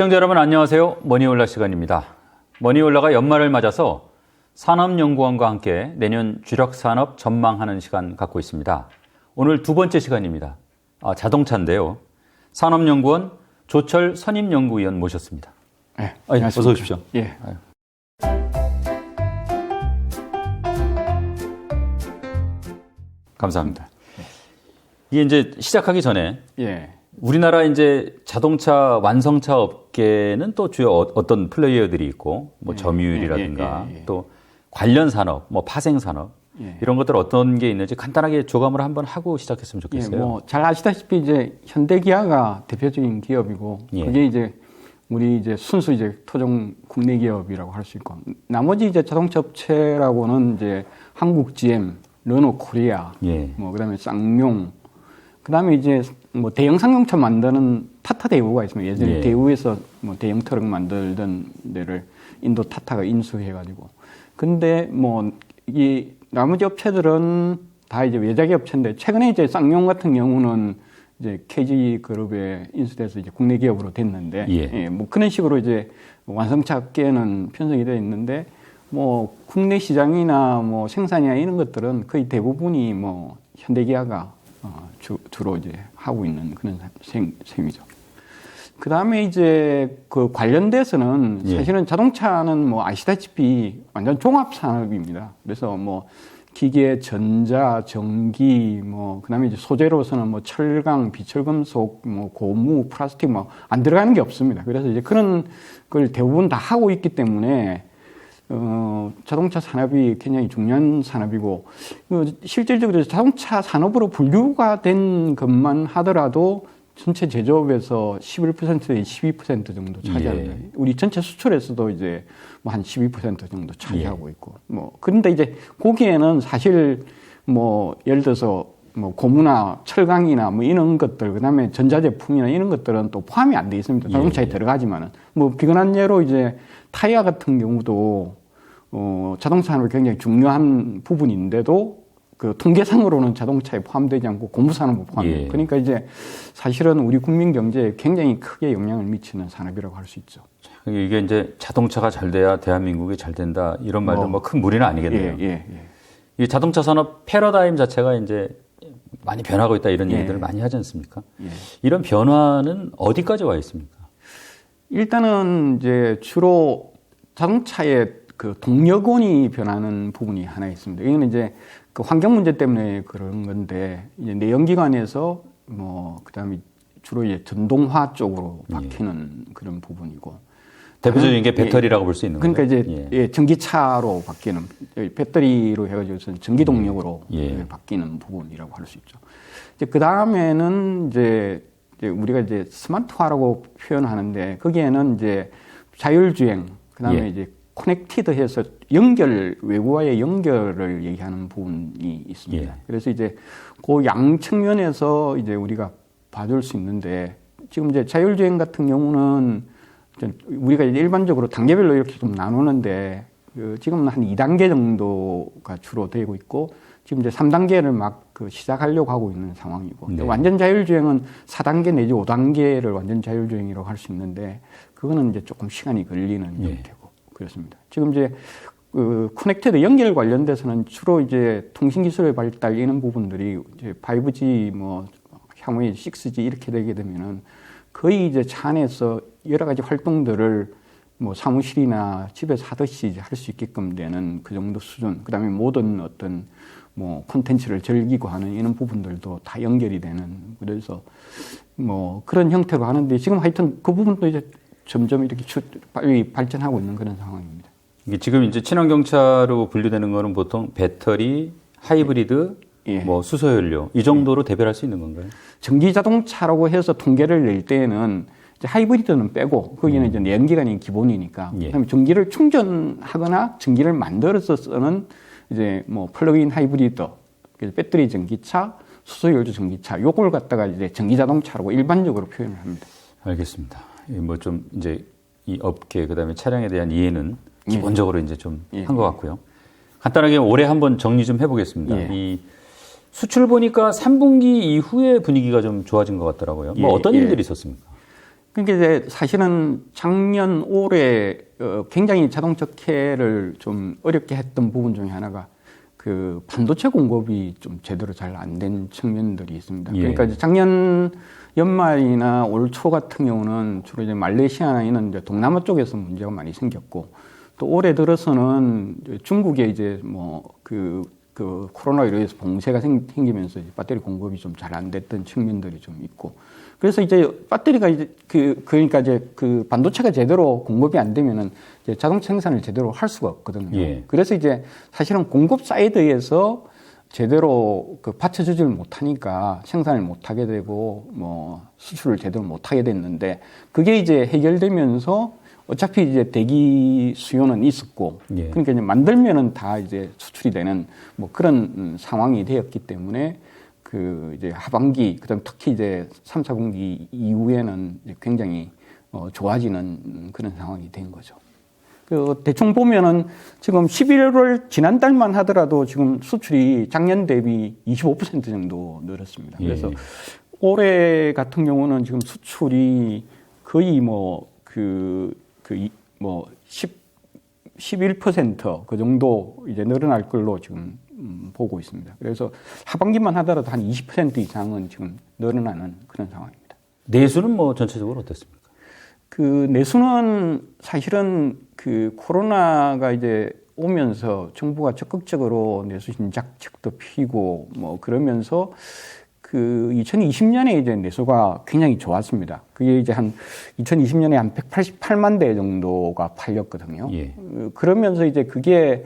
시청자 여러분 안녕하세요. 머니올라 시간입니다. 머니올라가 연말을 맞아서 산업연구원과 함께 내년 주력산업 전망하는 시간 갖고 있습니다. 오늘 두 번째 시간입니다. 자동차인데요. 산업연구원 조철 선임연구위원 모셨습니다. 네, 어서 오십시오. 예. 감사합니다. 이게 이제 시작하기 전에 예. 우리나라 이제 자동차 완성차 업계는 또 주요 어떤 플레이어들이 있고, 뭐 점유율이라든가 또 관련 산업, 뭐 파생 산업 이런 것들 어떤 게 있는지 간단하게 조감을 한번 하고 시작했으면 좋겠어요. 뭐 잘 아시다시피 이제 현대기아가 대표적인 기업이고, 그게 이제 우리 이제 순수 이제 토종 국내 기업이라고 할 수 있고, 나머지 이제 자동차 업체라고는 이제 한국 GM, 르노 코리아, 뭐 그다음에 쌍용, 그다음에 이제 뭐 대형 상용차 만드는 타타 대우가 있습니다. 예전에 대우에서 뭐 대형 트럭 만들던 데를 인도 타타가 인수해가지고. 근데 뭐 이 나머지 업체들은 다 이제 외자기 업체인데, 최근에 이제 쌍용 같은 경우는 이제 KG 그룹에 인수돼서 이제 국내 기업으로 됐는데, 뭐 그런 식으로 이제 완성차 업계는 편성이 되어 있는데, 뭐 국내 시장이나 뭐 생산이나 이런 것들은 거의 대부분이 뭐 현대기아가 주로 이제 하고 있는 그런 셈이죠. 그 다음에 이제 그 관련돼서는 사실은 자동차는 뭐 아시다시피 완전 종합 산업입니다. 그래서 뭐 기계, 전자, 전기, 뭐 그다음에 이제 소재로서는 뭐 철강, 비철금속, 뭐 고무, 플라스틱 뭐 안 들어가는 게 없습니다. 그래서 이제 그런 걸 대부분 다 하고 있기 때문에 자동차 산업이 굉장히 중요한 산업이고, 실질적으로 자동차 산업으로 분류가 된 것만 하더라도 전체 제조업에서 11%에 12% 정도 차지합니다. 우리 전체 수출에서도 이제 뭐 한 12% 정도 차지하고 있고, 뭐 그런데 이제 거기에는 사실 뭐 예를 들어서 뭐 고무나 철강이나 뭐 이런 것들, 그다음에 전자제품이나 이런 것들은 또 포함이 안 돼 있습니다. 자동차에 들어가지만은, 뭐 비근한 예로 이제 타이어 같은 경우도 자동차 산업이 굉장히 중요한 부분인데도 그 통계상으로는 자동차에 포함되지 않고 고무산업은 포함돼요. 그러니까 이제 사실은 우리 국민 경제에 굉장히 크게 영향을 미치는 산업이라고 할 수 있죠. 이게 이제 자동차가 잘 돼야 대한민국이 잘 된다, 이런 말도 뭐 큰 무리는 아니겠네요. 이 자동차 산업 패러다임 자체가 이제 많이 변하고 있다, 이런 얘기들을 많이 하지 않습니까? 이런 변화는 어디까지 와 있습니까? 일단은 이제 주로 자동차의 그 동력원이 변하는 부분이 하나 있습니다. 이거는 이제 그 환경 문제 때문에 그런 건데, 이제 내연기관에서 뭐 그다음에 주로 이제 전동화 쪽으로 바뀌는 그런 부분이고, 대표적인 게 배터리라고 볼 수 있는 거죠. 그러니까 이제 전기차로 바뀌는, 배터리로 해가지고 전기 동력으로 바뀌는 부분이라고 할 수 있죠. 이제 그 다음에는 이제 우리가 이제 스마트화라고 표현하는데, 거기에는 이제 자율주행, 그 다음에 이제 커넥티드해서 외부와의 연결을 얘기하는 부분이 있습니다. 그래서 이제 그 양 측면에서 이제 우리가 봐줄 수 있는데, 지금 이제 자율주행 같은 경우는 우리가 이제 일반적으로 단계별로 이렇게 좀 나누는데, 지금은 한 2단계 정도가 주로 되고 있고, 지금 이제 3단계를 막 시작하려고 하고 있는 상황이고, 완전 자율주행은 4단계 내지 5단계를 완전 자율주행이라고 할 수 있는데, 그거는 이제 조금 시간이 걸리는 형태고. 그렇습니다. 지금 이제 커넥티드 연결 관련돼서는 주로 이제 통신 기술의 발달 이런 부분들이 이제 5G 뭐 향후에 6G 이렇게 되게 되면은 거의 이제 차 안에서 여러 가지 활동들을 뭐 사무실이나 집에서 하듯이 할 수 있게끔 되는 그 정도 수준. 그다음에 모든 어떤 뭐 콘텐츠를 즐기고 하는 이런 부분들도 다 연결이 되는, 그래서 뭐 그런 형태로 하는데, 지금 하여튼 그 부분도 이제 점점 이렇게 빨리 발전하고 있는 그런 상황입니다. 이게 지금 이제 친환경차로 분류되는 거는 보통 배터리, 하이브리드, 뭐 수소연료 이 정도로 대별할 수 있는 건가요? 전기 자동차라고 해서 통계를 낼 때는 이제 하이브리드는 빼고, 거기는 이제 내연기관이 기본이니까, 그다음에 전기를 충전하거나 전기를 만들어서 쓰는 이제 뭐 플러그인 하이브리드, 그래서 배터리 전기차, 수소연료 전기차, 요걸 갖다가 이제 전기 자동차라고 일반적으로 표현을 합니다. 알겠습니다. 뭐 좀 이제 이 업계, 그다음에 차량에 대한 이해는 기본적으로 이제 좀 한 것 같고요. 간단하게 올해 한번 정리 좀 해보겠습니다. 이 수출 보니까 3분기 이후에 분위기가 좀 좋아진 것 같더라고요. 뭐 어떤 일들이 있었습니까? 그러니까 이제 사실은 작년 올해 굉장히 자동차계를 좀 어렵게 했던 부분 중에 하나가 그 반도체 공급이 좀 제대로 잘 안 된 측면들이 있습니다. 예. 그러니까 이제 작년 연말이나 올 초 같은 경우는 주로 이제 말레이시아나 이런 이제 동남아 쪽에서 문제가 많이 생겼고, 또 올해 들어서는 중국에 이제 뭐 그 코로나로 인해서 봉쇄가 생기면서 이제 배터리 공급이 좀 잘 안 됐던 측면들이 좀 있고, 그래서 이제 배터리가 이제 그러니까 이제 그 반도체가 제대로 공급이 안 되면은 이제 자동차 생산을 제대로 할 수가 없거든요. 예. 그래서 이제 사실은 공급 사이드에서 제대로 그 받쳐주지를 못하니까 생산을 못하게 되고 뭐 수출을 제대로 못하게 됐는데, 그게 이제 해결되면서 어차피 이제 대기 수요는 있었고, 예. 그러니까 이제 만들면은 다 이제 수출이 되는 뭐 그런 상황이 되었기 때문에 그 이제 하반기, 그다음 특히 이제 3, 4분기 이후에는 이제 굉장히 좋아지는 그런 상황이 된 거죠. 그 대충 보면은 지금 11월 지난달만 하더라도 지금 수출이 작년 대비 25% 정도 늘었습니다. 그래서 예. 올해 같은 경우는 지금 수출이 거의 11% 그 정도 이제 늘어날 걸로 지금 보고 있습니다. 그래서 하반기만 하더라도 한 20% 이상은 지금 늘어나는 그런 상황입니다. 내수는 뭐 전체적으로 어땠습니까? 그 내수는 사실은 그 코로나가 이제 오면서 정부가 적극적으로 내수 신작책도 피고 뭐 그러면서 그 2020년에 이제 내수가 굉장히 좋았습니다. 그게 이제 한 2020년에 한 188만 대 정도가 팔렸거든요. 예. 그러면서 이제 그게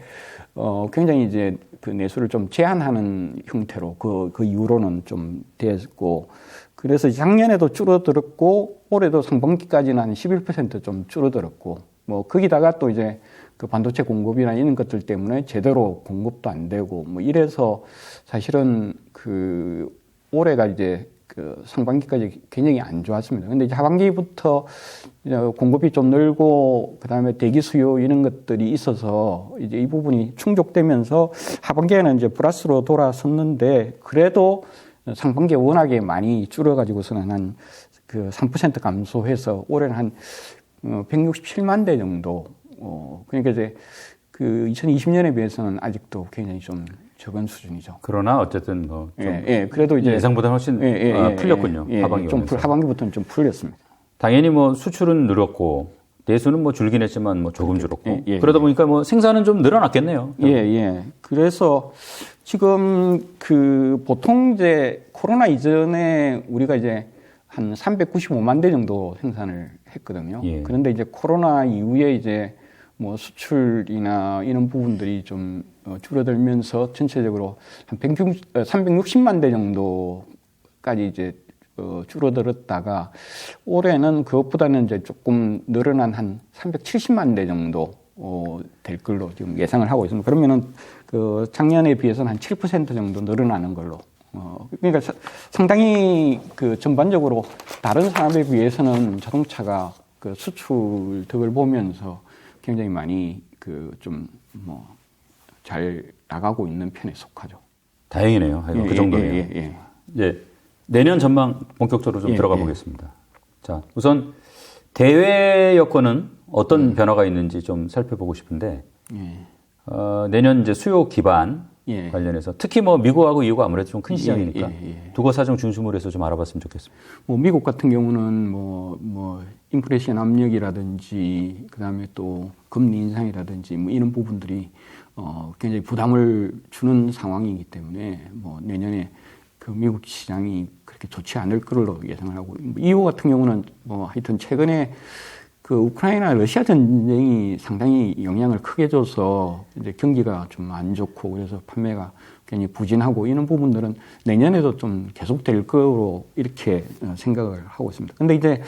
굉장히 이제 그 내수를 좀 제한하는 형태로 그 이후로는 좀 됐고, 그래서 작년에도 줄어들었고 올해도 상반기까지는 한 11%좀 줄어들었고, 뭐 거기다가 또 이제 그 반도체 공급이나 이런 것들 때문에 제대로 공급도 안 되고 뭐 이래서 사실은 그 올해가 이제 그 상반기까지 굉장히 안 좋았습니다. 근데 이제 하반기부터 이제 공급이 좀 늘고 그다음에 대기 수요 이런 것들이 있어서 이제 이 부분이 충족되면서 하반기에는 이제 플러스로 돌아섰는데, 그래도 상반기에 워낙에 많이 줄어가지고서는 한 그 3% 감소해서 올해는 한 167만 대 정도. 그러니까 이제 그 2020년에 비해서는 아직도 굉장히 좀 적은 수준이죠. 그러나 어쨌든 좀 그래도 이제 예상보다는 훨씬 풀렸군요. 하반기 좀 오면서. 하반기부터는 좀 풀렸습니다. 당연히 뭐 수출은 늘었고 내수는 뭐 줄긴 했지만 뭐 조금 줄었고 예. 그러다 보니까 뭐 생산은 좀 늘어났겠네요. 그래서 지금 그 보통 이제 코로나 이전에 우리가 이제 한 395만 대 정도 생산을 했거든요. 예. 그런데 이제 코로나 이후에 이제 뭐 수출이나 이런 부분들이 좀 줄어들면서 전체적으로 한 360만 대 정도까지 이제 줄어들었다가 올해는 그것보다는 이제 조금 늘어난 한 370만 대 정도 될 걸로 지금 예상을 하고 있습니다. 그러면은 그 작년에 비해서는 한 7% 정도 늘어나는 걸로. 그러니까 상당히 그 전반적으로 다른 산업에 비해서는 자동차가 그 수출 덕을 보면서 굉장히 많이 그 좀 뭐 잘 나가고 있는 편에 속하죠. 다행이네요. 그 정도네요. 이제 내년 전망 본격적으로 좀 들어가 보겠습니다. 자, 우선 대외 여건은 어떤 변화가 있는지 좀 살펴보고 싶은데 내년 이제 수요 기반 관련해서 특히 뭐 미국하고 EU가 아무래도 좀 큰 시장이니까 두고 사정 중심으로 해서 좀 알아봤으면 좋겠습니다. 뭐 미국 같은 경우는 뭐 인플레이션 압력이라든지 그다음에 또 금리 인상이라든지 뭐 이런 부분들이 굉장히 부담을 주는 상황이기 때문에 뭐 내년에 그 미국 시장이 그렇게 좋지 않을 걸로 예상을 하고, EU 같은 경우는 뭐 하여튼 최근에 그 우크라이나 러시아 전쟁이 상당히 영향을 크게 줘서 이제 경기가 좀 안 좋고 그래서 판매가 굉장히 부진하고 이런 부분들은 내년에도 좀 계속될 거로 이렇게 생각을 하고 있습니다. 근데 이제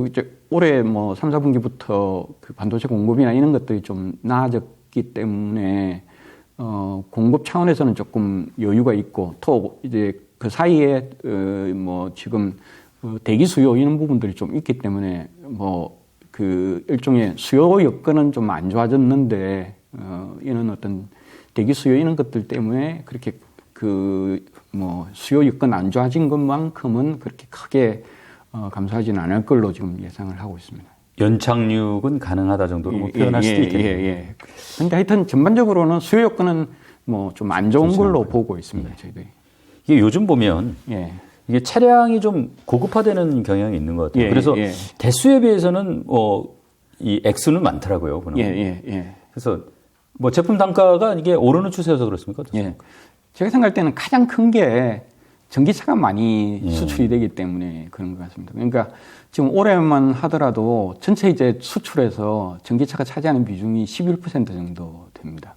이제 올해 뭐 3, 4분기부터 그 반도체 공급이나 이런 것들이 좀 나아졌기 때문에 공급 차원에서는 조금 여유가 있고, 또 이제 그 사이에 뭐 지금 대기 수요 이런 부분들이 좀 있기 때문에 뭐 그 일종의 수요 여건은 좀 안 좋아졌는데 이런 어떤 대기 수요 이런 것들 때문에 그렇게 그 뭐 수요 여건 안 좋아진 것만큼은 그렇게 크게 감소하지는 않을 걸로 지금 예상을 하고 있습니다. 연착륙은 가능하다 정도로 뭐 표현할 수도 있겠네요. 예. 근데 하여튼 전반적으로는 수요 여건은 뭐 좀 안 좋은 걸로 보고 있습니다. 저희들이. 이게 요즘 보면 이게 차량이 좀 고급화되는 경향이 있는 것 같아요. 그래서 대수에 비해서는 이 액수는 많더라고요. 그래서 뭐 제품 단가가 이게 오르는 추세여서 그렇습니까? 제가 생각할 때는 가장 큰 게 전기차가 많이 수출이 되기 때문에 그런 것 같습니다. 그러니까 지금 올해만 하더라도 전체 이제 수출에서 전기차가 차지하는 비중이 11% 정도 됩니다.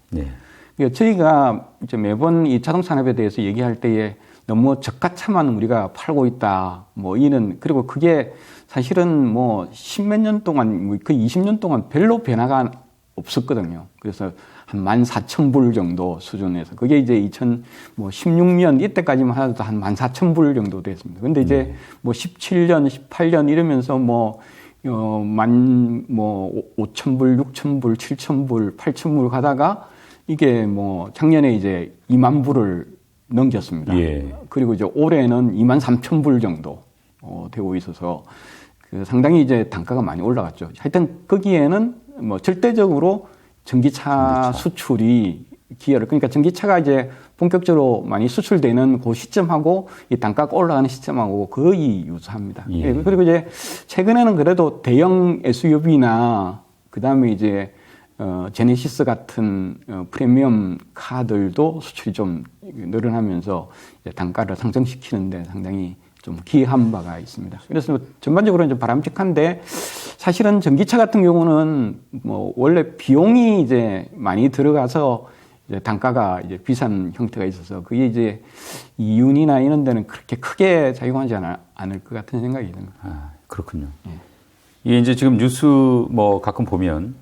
그러니까 저희가 이제 매번 이 자동차 산업에 대해서 얘기할 때에 너무 저가차만 우리가 팔고 있다. 뭐 이런, 그리고 그게 사실은 뭐 10몇 년 동안, 거의 20년 동안 별로 변화가 없었거든요. 그래서 한 14,000불 정도 수준에서. 그게 이제 2016년 이때까지만 하더라도 한 14,000불 정도 됐습니다. 근데 이제 뭐 17년, 18년 이러면서 뭐 5,000불, 6,000불, 7,000불, 8,000불 가다가 이게 뭐 작년에 이제 2만 불을 넘겼습니다. 그리고 이제 올해는 23,000불 정도 되고 있어서 상당히 이제 단가가 많이 올라갔죠. 하여튼 거기에는 뭐 절대적으로 전기차 수출이 기여를, 그러니까 전기차가 이제 본격적으로 많이 수출되는 그 시점하고 이 단가가 올라가는 시점하고 거의 유사합니다. 그리고 이제 최근에는 그래도 대형 SUV나 그 다음에 이제 제네시스 같은 프리미엄 카들도 수출이 좀 늘어나면서 이제 단가를 상승시키는데 상당히 좀 기여한 바가 있습니다. 그래서 전반적으로 이제 바람직한데, 사실은 전기차 같은 경우는 뭐 원래 비용이 이제 많이 들어가서 이제 단가가 이제 비싼 형태가 있어서 그게 이제 이윤이나 이런 데는 그렇게 크게 작용하지 않을 것 같은 생각이 듭니다. 그렇군요. 이게 이제 지금 뉴스 뭐 가끔 보면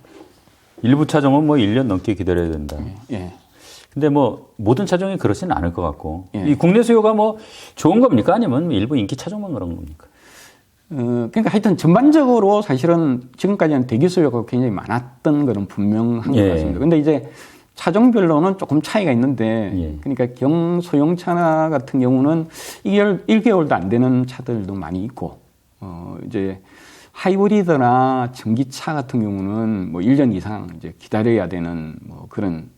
일부 차종은 뭐 1년 넘게 기다려야 된다. 근데 뭐 모든 차종이 그렇지는 않을 것 같고, 이 국내 수요가 뭐 좋은 겁니까? 아니면 일부 인기 차종만 그런 겁니까? 그러니까 하여튼 전반적으로 사실은 지금까지는 대기 수요가 굉장히 많았던 것은 분명한 것 같습니다. 근데 이제 차종별로는 조금 차이가 있는데, 그러니까 경소형차 같은 경우는 1개월도 안 되는 차들도 많이 있고, 이제 하이브리드나 전기차 같은 경우는 뭐 1년 이상 이제 기다려야 되는 뭐 그런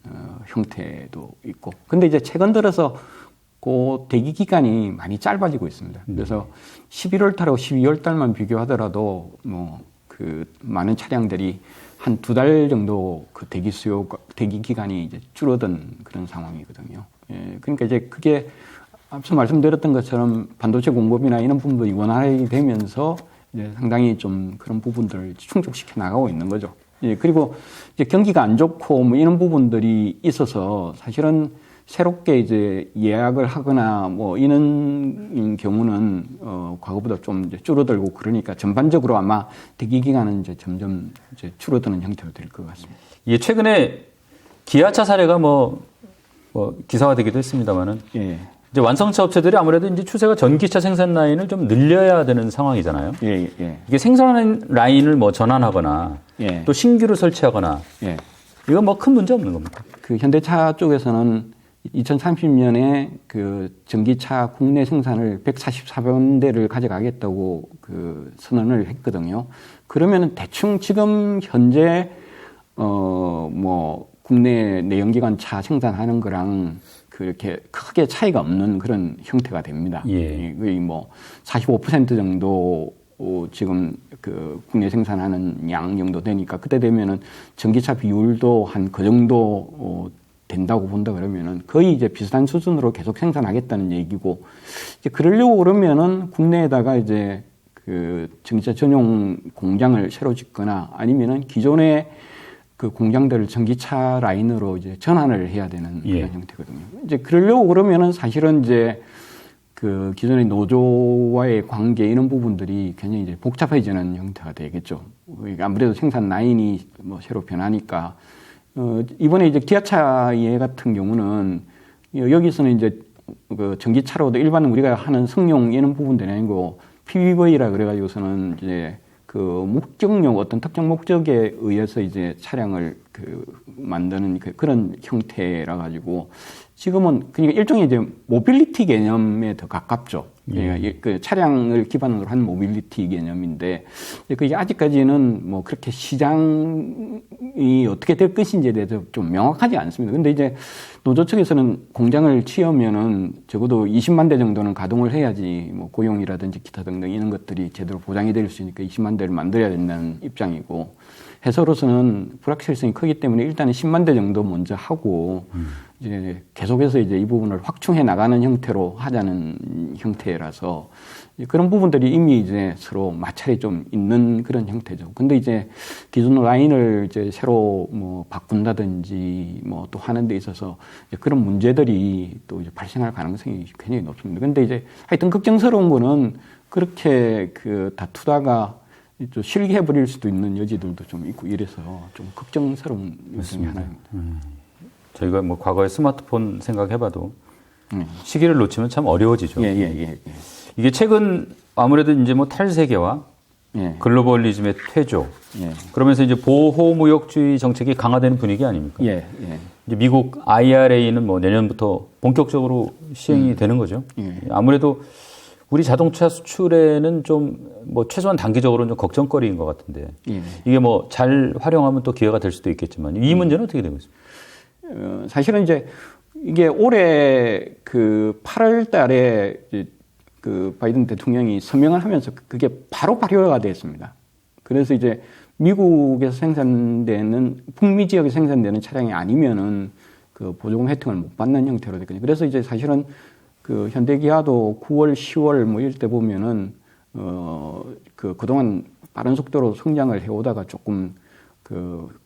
형태도 있고. 근데 이제 최근 들어서 그 대기 기간이 많이 짧아지고 있습니다. 그래서 11월 달하고 12월 달만 비교하더라도 뭐 그 많은 차량들이 한 2달 정도 그 대기 기간이 이제 줄어든 그런 상황이거든요. 그러니까 이제 그게 앞서 말씀드렸던 것처럼 반도체 공급이나 이런 부분들이 원활하게 되면서 이제 상당히 좀 그런 부분들을 충족시켜 나가고 있는 거죠. 그리고 이제 경기가 안 좋고 뭐 이런 부분들이 있어서 사실은 새롭게 이제 예약을 하거나 뭐 이런 경우는 과거보다 좀 이제 줄어들고, 그러니까 전반적으로 아마 대기 기간은 이제 점점 이제 줄어드는 형태로 될 것 같습니다. 예, 최근에 기아차 사례가 뭐 기사화되기도 했습니다만은, 이제 완성차 업체들이 아무래도 이제 추세가 전기차 생산 라인을 좀 늘려야 되는 상황이잖아요. 이게 생산 라인을 뭐 전환하거나 또 신규로 설치하거나 이건 뭐 큰 문제 없는 겁니까? 그 현대차 쪽에서는 2030년에 그 전기차 국내 생산을 144만 대를 가져가겠다고 그 선언을 했거든요. 그러면은 대충 지금 현재 뭐 국내 내연기관 차 생산하는 거랑 그렇게 크게 차이가 없는 그런 형태가 됩니다. 거의 뭐 45% 정도 지금 그 국내 생산하는 양 정도 되니까, 그때 되면은 전기차 비율도 한 그 정도 된다고 본다 그러면은 거의 이제 비슷한 수준으로 계속 생산하겠다는 얘기고, 이제 그러려고 그러면은 국내에다가 이제 그 전기차 전용 공장을 새로 짓거나 아니면은 기존의 그 공장들을 전기차 라인으로 이제 전환을 해야 되는 그런 형태거든요. 이제 그러려고 그러면은 사실은 이제 그 기존의 노조와의 관계 이런 부분들이 굉장히 이제 복잡해지는 형태가 되겠죠. 아무래도 생산 라인이 뭐 새로 변하니까. 이번에 이제 기아차 예 같은 경우는 여기서는 이제 그 전기차로도 일반 우리가 하는 승용 이런 부분들이 아니고 PV라 그래가지고서는 이제 그 목적용 어떤 특정 목적에 의해서 이제 차량을 만드는 그런 형태라 가지고 지금은 그러니까 일종의 이제 모빌리티 개념에 더 가깝죠. 그 차량을 기반으로 한 모빌리티 개념인데 그게 아직까지는 뭐 그렇게 시장이 어떻게 될 것인지에 대해서 좀 명확하지 않습니다. 근데 이제 노조 측에서는 공장을 치우면은 적어도 20만 대 정도는 가동을 해야지 뭐 고용이라든지 기타 등등 이런 것들이 제대로 보장이 될 수 있으니까 20만 대를 만들어야 된다는 입장이고 회사로서는 불확실성이 크기 때문에 일단은 10만 대 정도 먼저 하고 이제 계속해서 이제 이 부분을 확충해 나가는 형태로 하자는 형태라서 그런 부분들이 이미 이제 서로 마찰이 좀 있는 그런 형태죠. 근데 이제 기존 라인을 이제 새로 뭐 바꾼다든지 뭐 또 하는 데 있어서 그런 문제들이 또 이제 발생할 가능성이 굉장히 높습니다. 근데 이제 하여튼 걱정스러운 거는 그렇게 다투다가 좀 실기해버릴 수도 있는 여지들도 좀 있고 이래서 좀 걱정스러운 요소이 하나입니다. 저희가 뭐 과거에 스마트폰 생각해봐도 시기를 놓치면 참 어려워지죠. 이게 최근 아무래도 이제 뭐 탈세계와 글로벌리즘의 퇴조, 그러면서 이제 보호무역주의 정책이 강화되는 분위기 아닙니까? 이제 미국 IRA는 뭐 내년부터 본격적으로 시행이 되는 거죠. 아무래도 우리 자동차 수출에는 좀 뭐 최소한 단기적으로는 좀 걱정거리인 것 같은데 이게 뭐 잘 활용하면 또 기회가 될 수도 있겠지만 이 문제는 어떻게 되고 있습니까? 사실은 이제 이게 올해 8월 달에 바이든 대통령이 서명을 하면서 그게 바로 발효가 됐습니다. 그래서 이제 미국에서 생산되는 북미 지역에 생산되는 차량이 아니면은 보조금 혜택을 못 받는 형태로 됐거든요. 그래서 이제 사실은 현대기아도 9월, 10월 뭐 이럴 때 보면은 그동안 빠른 속도로 성장을 해오다가 조금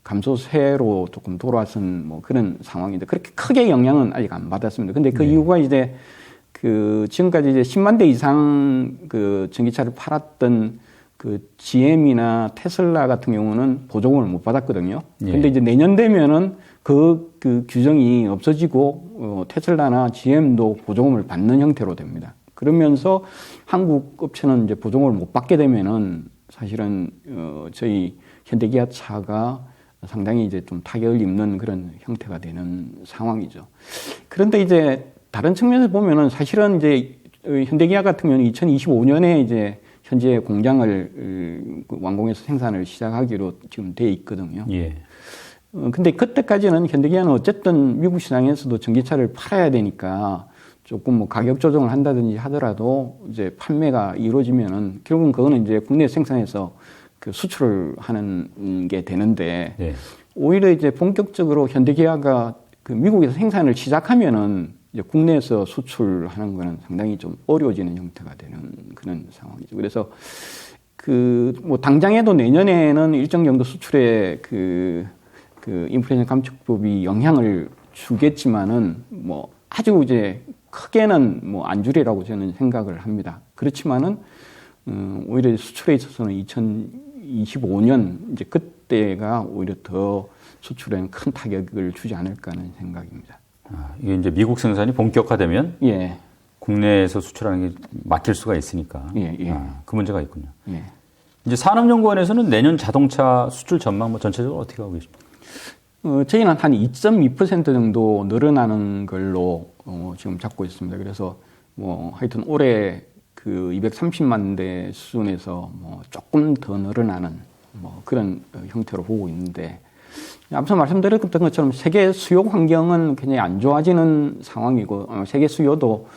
감소세로 조금 돌아선 뭐 그런 상황인데 그렇게 크게 영향은 아직 안 받았습니다. 근데 그 이유가 이제 지금까지 이제 10만 대 이상 전기차를 팔았던 GM이나 테슬라 같은 경우는 보조금을 못 받았거든요. 근데 이제 내년 되면은 그 규정이 없어지고 테슬라나 GM도 보조금을 받는 형태로 됩니다. 그러면서 한국 업체는 이제 보조금을 못 받게 되면은 사실은 저희 현대기아차가 상당히 이제 좀 타격을 입는 그런 형태가 되는 상황이죠. 그런데 이제 다른 측면에서 보면은 사실은 이제 현대기아 같은 경우는 2025년에 이제 현재 공장을 완공해서 생산을 시작하기로 지금 돼 있거든요. 근데 그때까지는 현대기아는 어쨌든 미국 시장에서도 전기차를 팔아야 되니까 조금 뭐 가격 조정을 한다든지 하더라도 이제 판매가 이루어지면은 결국은 그거는 이제 국내 생산해서 수출을 하는 게 되는데 오히려 이제 본격적으로 현대기아가 미국에서 생산을 시작하면은 이제 국내에서 수출하는 거는 상당히 좀 어려워지는 형태가 되는 그런 상황이죠. 그래서 뭐 당장에도 내년에는 일정 정도 수출에 인플레이션 감축법이 영향을 주겠지만은 뭐 아주 이제 크게는 뭐 안 주리라고 저는 생각을 합니다. 그렇지만은 오히려 수출에 있어서는 2025년 이제 그때가 오히려 더 수출에는 큰 타격을 주지 않을까 하는 생각입니다. 이게 이제 미국 생산이 본격화되면 국내에서 수출하는 게 막힐 수가 있으니까 그 문제가 있군요. 이제 산업연구원에서는 내년 자동차 수출 전망 뭐 전체적으로 어떻게 하고 계십니까? 저희는 한 2.2% 정도 늘어나는 걸로 지금 잡고 있습니다. 그래서 뭐 하여튼 올해 230만 대 수준에서 뭐 조금 더 늘어나는 뭐 그런 형태로 보고 있는데 앞서 말씀드렸던 것처럼 세계 수요 환경은 굉장히 안 좋아지는 상황이고 세계 수요도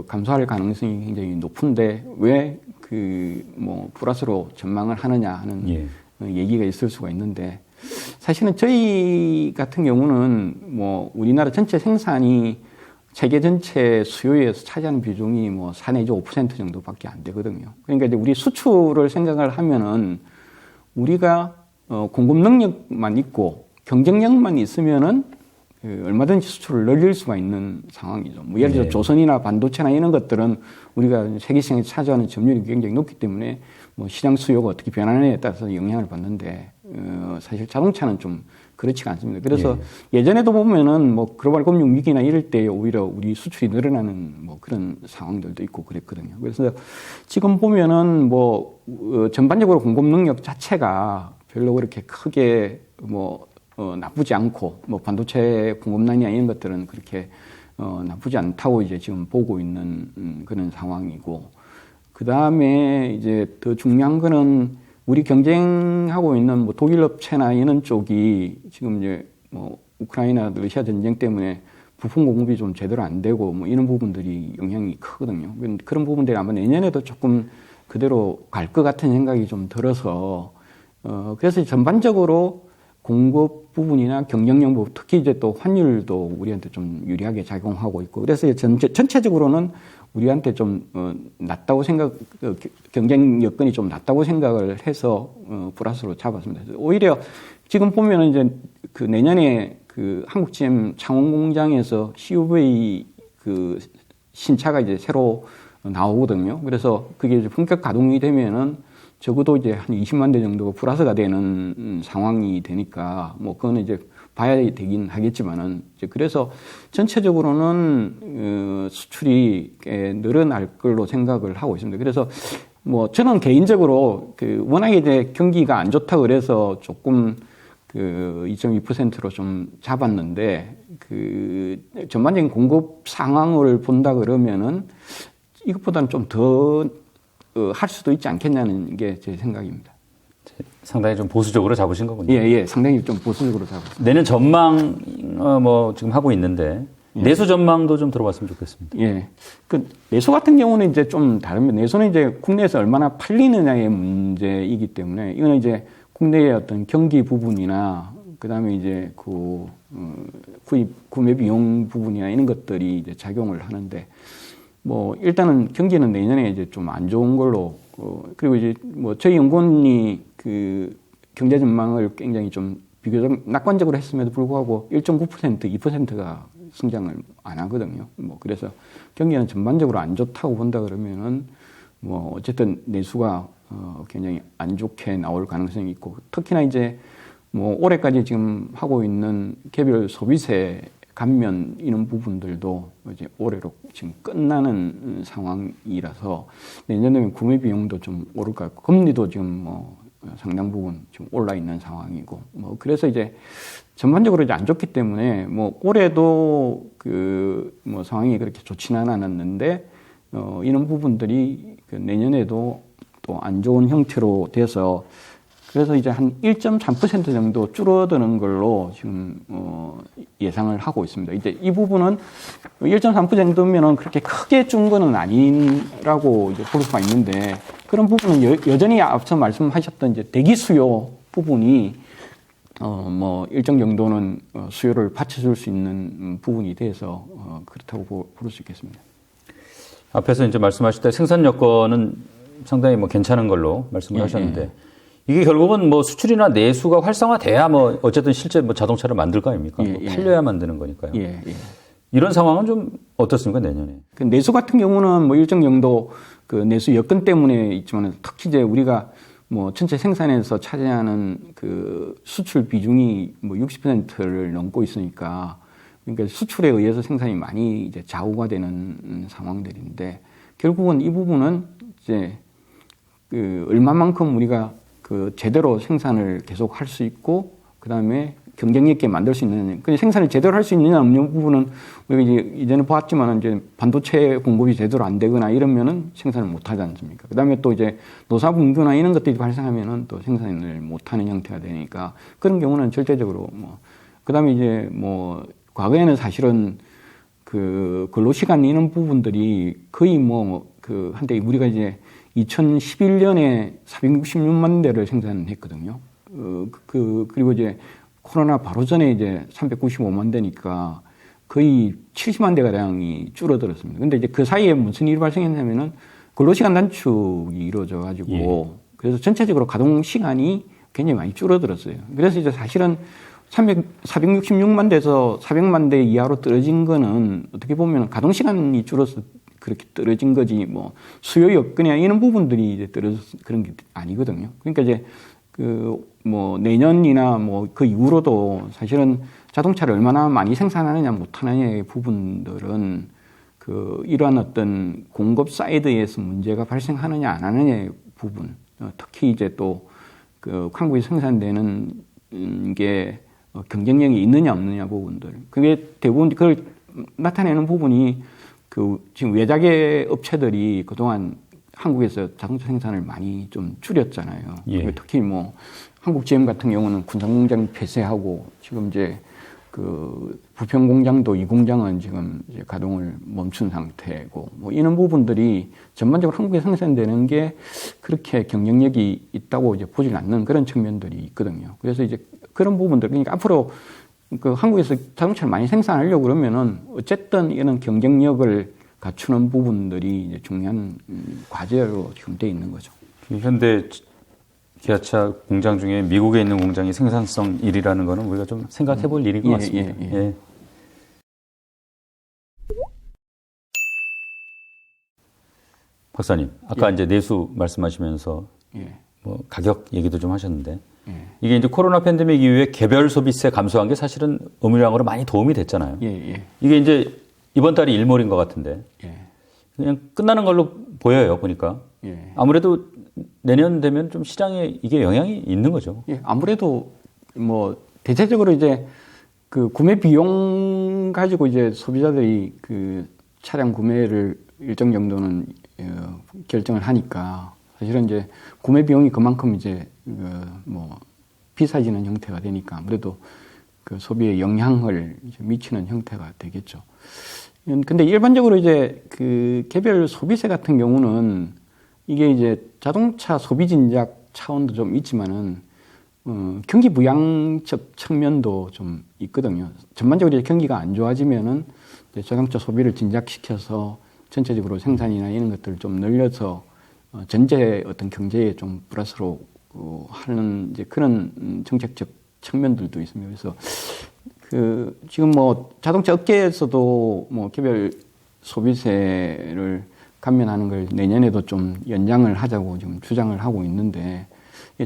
감소할 가능성이 굉장히 높은데 왜 뭐 플러스로 전망을 하느냐 하는 얘기가 있을 수가 있는데 사실은 저희 같은 경우는 뭐 우리나라 전체 생산이 세계 전체 수요에서 차지하는 비중이 뭐 4 내지 5% 정도밖에 안 되거든요. 그러니까 이제 우리 수출을 생각을 하면은 우리가 공급 능력만 있고 경쟁력만 있으면은 얼마든지 수출을 늘릴 수가 있는 상황이죠. 뭐 예를 들어 조선이나 반도체나 이런 것들은 우리가 세계 시장에 차지하는 점유율이 굉장히 높기 때문에 뭐 시장 수요가 어떻게 변하느냐에 따라서 영향을 받는데 사실 자동차는 좀 그렇지가 않습니다. 그래서 예전에도 보면은 뭐 글로벌 금융 위기나 이럴 때 오히려 우리 수출이 늘어나는 뭐 그런 상황들도 있고 그랬거든요. 그래서 지금 보면은 뭐 전반적으로 공급 능력 자체가 별로 그렇게 크게 뭐 나쁘지 않고 뭐 반도체 공급난이나 이런 것들은 그렇게 나쁘지 않다고 이제 지금 보고 있는 그런 상황이고, 그 다음에 이제 더 중요한 거는 우리 경쟁하고 있는 뭐 독일 업체나 이런 쪽이 지금 이제 뭐 우크라이나 러시아 전쟁 때문에 부품 공급이 좀 제대로 안 되고 뭐 이런 부분들이 영향이 크거든요. 그런 부분들이 아마 내년에도 조금 그대로 갈 것 같은 생각이 좀 들어서 그래서 전반적으로 공급 부분이나 경쟁력 부분, 특히 이제 또 환율도 우리한테 좀 유리하게 작용하고 있고, 그래서 전체적으로는 우리한테 좀 낮다고 경쟁 여건이 좀 낮다고 생각을 해서 플러스로 잡았습니다. 오히려 지금 보면은 이제 그 내년에 그 한국 GM 창원 공장에서 CUV 그 신차가 이제 새로 나오거든요. 그래서 그게 이제 본격 가동이 되면은 적어도 이제 한 20만 대 정도가 플러스가 되는 상황이 되니까 뭐 그거는 이제 봐야 되긴 하겠지만은 이제 그래서 전체적으로는 수출이 꽤 늘어날 걸로 생각을 하고 있습니다. 그래서 뭐 저는 개인적으로 그 워낙에 이제 경기가 안 좋다 그래서 조금 그 2.2%로 좀 잡았는데 그 전반적인 공급 상황을 본다 그러면은 이것보다는 좀 더 할 수도 있지 않겠냐는 게 제 생각입니다. 상당히 좀 보수적으로 잡으신 거군요. 예, 상당히 좀 보수적으로 잡았습니다. 내년 전망 뭐 지금 하고 있는데 내수 전망도 좀 들어봤으면 좋겠습니다. 예, 그 내수 같은 경우는 이제 좀 다릅니다. 내수는 이제 국내에서 얼마나 팔리느냐의 문제이기 때문에 이거는 이제 국내의 어떤 경기 부분이나 그다음에 이제 그 구매 비용 부분이나 이런 것들이 이제 작용을 하는데. 뭐 일단은 경기는 내년에 이제 좀 안 좋은 걸로 그리고 이제 뭐 저희 연구원이 그 경제 전망을 굉장히 좀 비교적 낙관적으로 했음에도 불구하고 1.9%, 2%가 성장을 안 하거든요. 뭐 그래서 경기는 전반적으로 안 좋다고 본다 그러면은 뭐 어쨌든 내수가 굉장히 안 좋게 나올 가능성이 있고, 특히나 이제 뭐 올해까지 지금 하고 있는 개별 소비세 감면 이런 부분들도 이제 올해로 지금 끝나는 상황이라서 내년 되면 구매 비용도 좀 오를 것 같고, 금리도 지금 뭐 상당 부분 지금 올라 있는 상황이고, 뭐 그래서 이제 전반적으로 이제 안 좋기 때문에 뭐 올해도 그 뭐 상황이 그렇게 좋지는 않았는데 이런 부분들이 그 내년에도 또 안 좋은 형태로 돼서 그래서 이제 한 1.3% 정도 줄어드는 걸로 지금 예상을 하고 있습니다. 이제 이 부분은 1.3% 정도면은 그렇게 크게 준 거는 아니라고 이제 볼 수가 있는데, 그런 부분은 여전히 앞서 말씀하셨던 이제 대기 수요 부분이 뭐 일정 정도는 수요를 받쳐줄 수 있는 부분이 돼서 그렇다고 볼 수 있겠습니다. 앞에서 이제 말씀하실 때 생산 여건은 상당히 뭐 괜찮은 걸로 말씀을 하셨는데. 이게 결국은 뭐 수출이나 내수가 활성화돼야 뭐 어쨌든 실제 뭐 자동차를 만들 거 아닙니까? 뭐 팔려야 만드는 거니까요. 이런 상황은 좀 어떻습니까, 내년에? 그 내수 같은 경우는 뭐 일정 정도 그 내수 여건 때문에 있지만, 특히 이제 우리가 뭐 전체 생산에서 차지하는 그 수출 비중이 뭐 60%를 넘고 있으니까, 그러니까 수출에 의해서 생산이 많이 이제 좌우가 되는 상황들인데, 결국은 이 부분은 이제 그 얼마만큼 우리가 그 제대로 생산을 계속 할 수 있고, 그 다음에 경쟁력 있게 만들 수 있는, 그 생산을 제대로 할 수 있느냐 없는 부분은 우리가 이제 이전에 보았지만 이제 반도체 공급이 제대로 안 되거나 이러면은 생산을 못 하지 않습니까? 그 다음에 또 이제 노사 분규나 이런 것들이 발생하면은 또 생산을 못 하는 형태가 되니까 그런 경우는 절대적으로 뭐, 그 다음에 이제 뭐 과거에는 사실은 그 근로시간 이런 부분들이 거의 뭐 그 한때 우리가 이제 2011년에 466만 대를 생산했거든요. 그리고 이제 코로나 바로 전에 이제 395만 대니까 거의 70만 대가량이 줄어들었습니다. 근데 이제 그 사이에 무슨 일이 발생했냐면은 근로시간 단축이 이루어져 가지고 그래서 전체적으로 가동시간이 굉장히 많이 줄어들었어요. 그래서 이제 사실은 466만 대에서 400만 대 이하로 떨어진 거는 어떻게 보면 가동시간이 줄어서 그렇게 떨어진 거지, 뭐, 수요 여건이나 이런 부분들이 이제 떨어져서 그런 게 아니거든요. 그러니까 이제 뭐, 내년이나 뭐, 그 이후로도 사실은 자동차를 얼마나 많이 생산하느냐 못하느냐의 부분들은 이러한 어떤 공급 사이드에서 문제가 발생하느냐 안 하느냐의 부분, 특히 이제 또 한국에 생산되는 게 경쟁력이 있느냐 없느냐 부분들. 그게 대부분 그걸 나타내는 부분이 그 지금 외자계 업체들이 그동안 한국에서 자동차 생산을 많이 좀 줄였잖아요. 예. 특히 뭐 한국 GM 같은 경우는 군산 공장 폐쇄하고 지금 이제 그 부평 공장도 이 공장은 지금 이제 가동을 멈춘 상태고 뭐 이런 부분들이 전반적으로 한국에 생산되는 게 그렇게 경쟁력이 있다고 이제 보지 않는 그런 측면들이 있거든요. 그래서 이제 그런 부분들 그러니까 앞으로 그 한국에서 자동차를 많이 생산하려고 그러면은 어쨌든 이런 경쟁력을 갖추는 부분들이 이제 중요한 과제로 지금 돼 있는 거죠. 현대 기아차 공장 중에 미국에 있는 공장이 생산성 1위라는 거는 우리가 좀 생각해 볼 일인 것 같습니다. 예. 박사님, 아까 이제 내수 말씀하시면서 뭐 가격 얘기도 좀 하셨는데 이게 이제 코로나 팬데믹 이후에 개별 소비세 감소한 게 사실은 의무량으로 많이 도움이 됐잖아요. 이게 이제 이번 달이 일몰인 것 같은데 그냥 끝나는 걸로 보여요, 보니까. 아무래도 내년 되면 좀 시장에 이게 영향이 있는 거죠. 아무래도 뭐 대체적으로 이제 그 구매 비용 가지고 이제 소비자들이 그 차량 구매를 일정 정도는 결정을 하니까 사실은 이제 구매 비용이 그만큼 이제 뭐 비싸지는 형태가 되니까 아무래도 그 소비에 영향을 미치는 형태가 되겠죠. 근데 일반적으로 이제 그 개별 소비세 같은 경우는 이게 이제 자동차 소비 진작 차원도 좀 있지만은 경기 부양적 측면도 좀 있거든요. 전반적으로 이제 경기가 안 좋아지면은 이제 자동차 소비를 진작시켜서 전체적으로 생산이나 이런 것들을 좀 늘려서 전체 어떤 경제에 좀 플러스로 하는 이제 그런 정책적 측면들도 있습니다. 그래서 그 지금 뭐 자동차 업계에서도 뭐 개별 소비세를 감면하는 걸 내년에도 좀 연장을 하자고 지금 주장을 하고 있는데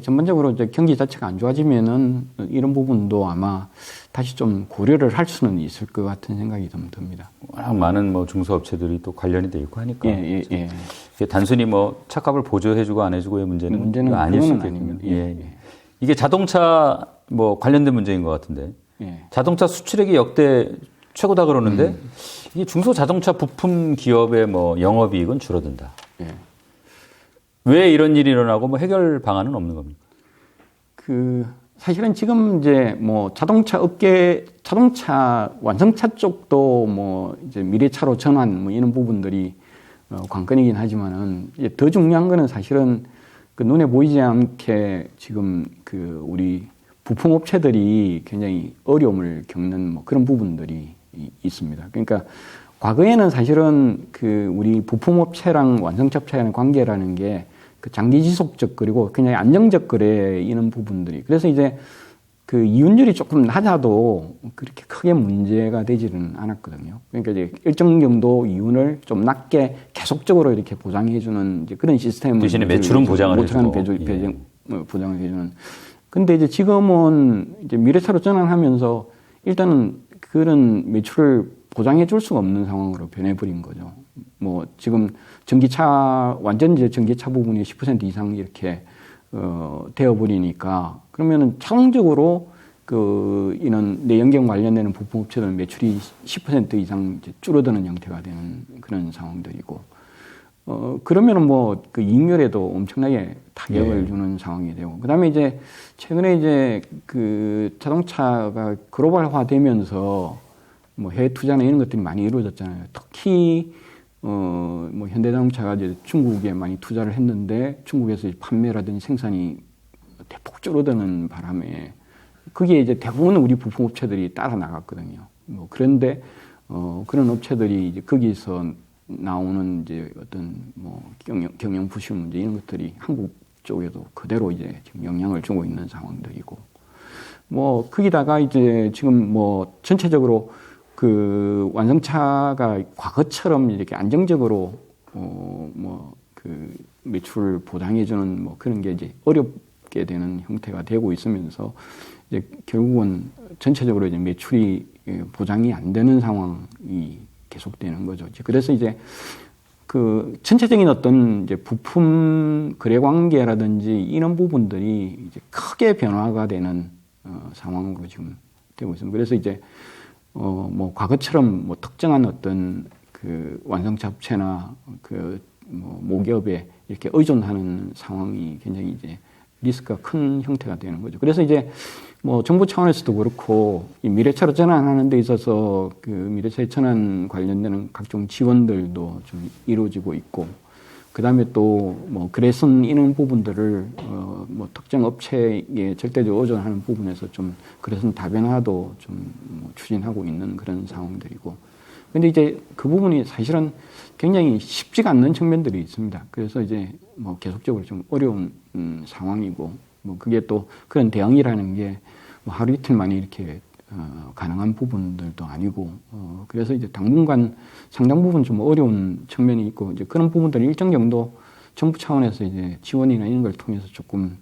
전반적으로 이제 경기 자체가 안 좋아지면은 이런 부분도 아마 다시 좀 고려를 할 수는 있을 것 같은 생각이 좀 듭니다. 워낙 많은 뭐 중소업체들이 또 관련이 돼 있고 하니까 이게 단순히 뭐 차값을 보조해주고 안 해주고의 문제는 아닐 수 있겠군요. 이게 자동차 뭐 관련된 문제인 것 같은데 자동차 수출액이 역대 최고다 그러는데 이 중소 자동차 부품 기업의 뭐 영업이익은 줄어든다. 왜 이런 일이 일어나고 뭐 해결 방안은 없는 겁니까? 그 사실은 지금 이제 뭐 자동차 업계, 자동차 완성차 쪽도 뭐 이제 미래차로 전환 뭐 이런 부분들이 관건이긴 하지만은 이제 더 중요한 거는 사실은 그 눈에 보이지 않게 지금 그 우리 부품 업체들이 굉장히 어려움을 겪는 뭐 그런 부분들이 있습니다. 그러니까 과거에는 사실은 그 우리 부품 업체랑 완성차 업체의 관계라는 게 그 장기 지속적 그리고 굉장히 안정적 거래에 이런 부분들이 그래서 이제 그 이윤율이 조금 낮아도 그렇게 크게 문제가 되지는 않았거든요. 그러니까 이제 일정 정도 이윤을 좀 낮게 계속적으로 이렇게 보장해주는 이제 그런 시스템을 대신에 매출은 보장을 해주고 보장을 해주는. 근데 이제 지금은 이제 미래차로 전환하면서 일단은 그런 매출을 보장해 줄 수가 없는 상황으로 변해버린 거죠. 뭐 지금 전기차 완전 이제 전기차 부분이 10% 이상 이렇게 되어버리니까 그러면은 자동적으로 그 이런 내연경 관련되는 부품 업체들 매출이 10% 이상 이제 줄어드는 형태가 되는 그런 상황들이고 그러면은 뭐 그 이익률에도 엄청나게 타격을 주는 상황이 되고 그다음에 이제 최근에 이제 그 자동차가 글로벌화되면서 뭐 해외 투자나 이런 것들이 많이 이루어졌잖아요. 특히 뭐 현대자동차가 이제 중국에 많이 투자를 했는데 중국에서 판매라든지 생산이 대폭 줄어드는 바람에 그게 이제 대부분 우리 부품 업체들이 따라 나갔거든요. 뭐 그런데 그런 업체들이 이제 거기서 나오는 이제 어떤 뭐 경영 부실 문제 이런 것들이 한국 쪽에도 그대로 이제 지금 영향을 주고 있는 상황들이고 뭐 거기다가 이제 지금 뭐 전체적으로 그 완성차가 과거처럼 이렇게 안정적으로 뭐 그 매출을 보장해주는 뭐 그런 게 이제 어렵게 되는 형태가 되고 있으면서 이제 결국은 전체적으로 이제 매출이 보장이 안 되는 상황이 계속되는 거죠. 그래서 이제 그 전체적인 어떤 이제 부품 거래 관계라든지 이런 부분들이 이제 크게 변화가 되는 상황으로 지금 되고 있습니다. 그래서 이제 뭐 과거처럼 뭐 특정한 어떤 그 완성차 업체나 그 뭐 모기업에 이렇게 의존하는 상황이 굉장히 이제 리스크가 큰 형태가 되는 거죠. 그래서 이제 뭐 정부 차원에서도 그렇고 이 미래차로 전환하는 데 있어서 그 미래차에 전환 관련되는 각종 지원들도 좀 이루어지고 있고, 그 다음에 또 뭐 그래선 이런 부분들을 뭐 특정 업체에 절대적으로 의존하는 부분에서 좀 그래선 다변화도 좀뭐 추진하고 있는 그런 상황들이고, 근데 이제 그 부분이 사실은 굉장히 쉽지가 않는 측면들이 있습니다. 그래서 이제 뭐 계속적으로 좀 어려운 상황이고, 뭐 그게 또 그런 대응이라는 게 뭐 하루 이틀 만에 이렇게 가능한 부분들도 아니고, 그래서 이제 당분간 상당 부분 좀 어려운 측면이 있고, 이제 그런 부분들을 일정 정도 정부 차원에서 이제 지원이나 이런 걸 통해서 조금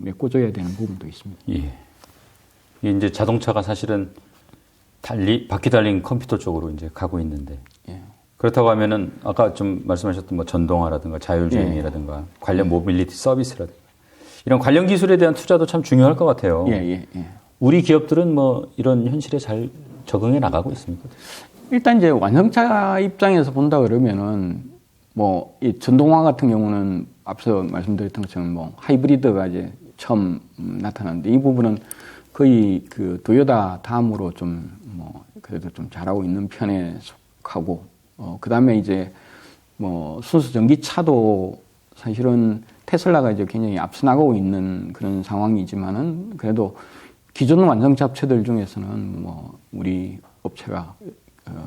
메꿔줘야 되는 부분도 있습니다. 예. 이제 자동차가 사실은 바퀴 달린 컴퓨터 쪽으로 이제 가고 있는데, 예. 그렇다고 하면은 아까 좀 말씀하셨던 뭐 전동화라든가 자율주행이라든가 관련 모빌리티 서비스라든가 이런 관련 기술에 대한 투자도 참 중요할 것 같아요. 예. 우리 기업들은 뭐 이런 현실에 잘 적응해 나가고 있습니까? 일단 이제 완성차 입장에서 본다 그러면은 뭐 이 전동화 같은 경우는 앞서 말씀드렸던 것처럼 뭐 하이브리드가 이제 처음 나타났는데, 이 부분은 거의 그 도요타 다음으로 좀 뭐 그래도 좀 잘하고 있는 편에 속하고, 그 다음에 이제 뭐 순수 전기차도 사실은 테슬라가 이제 굉장히 앞서 나가고 있는 그런 상황이지만은, 그래도 기존 완성차 업체들 중에서는 뭐 우리 업체가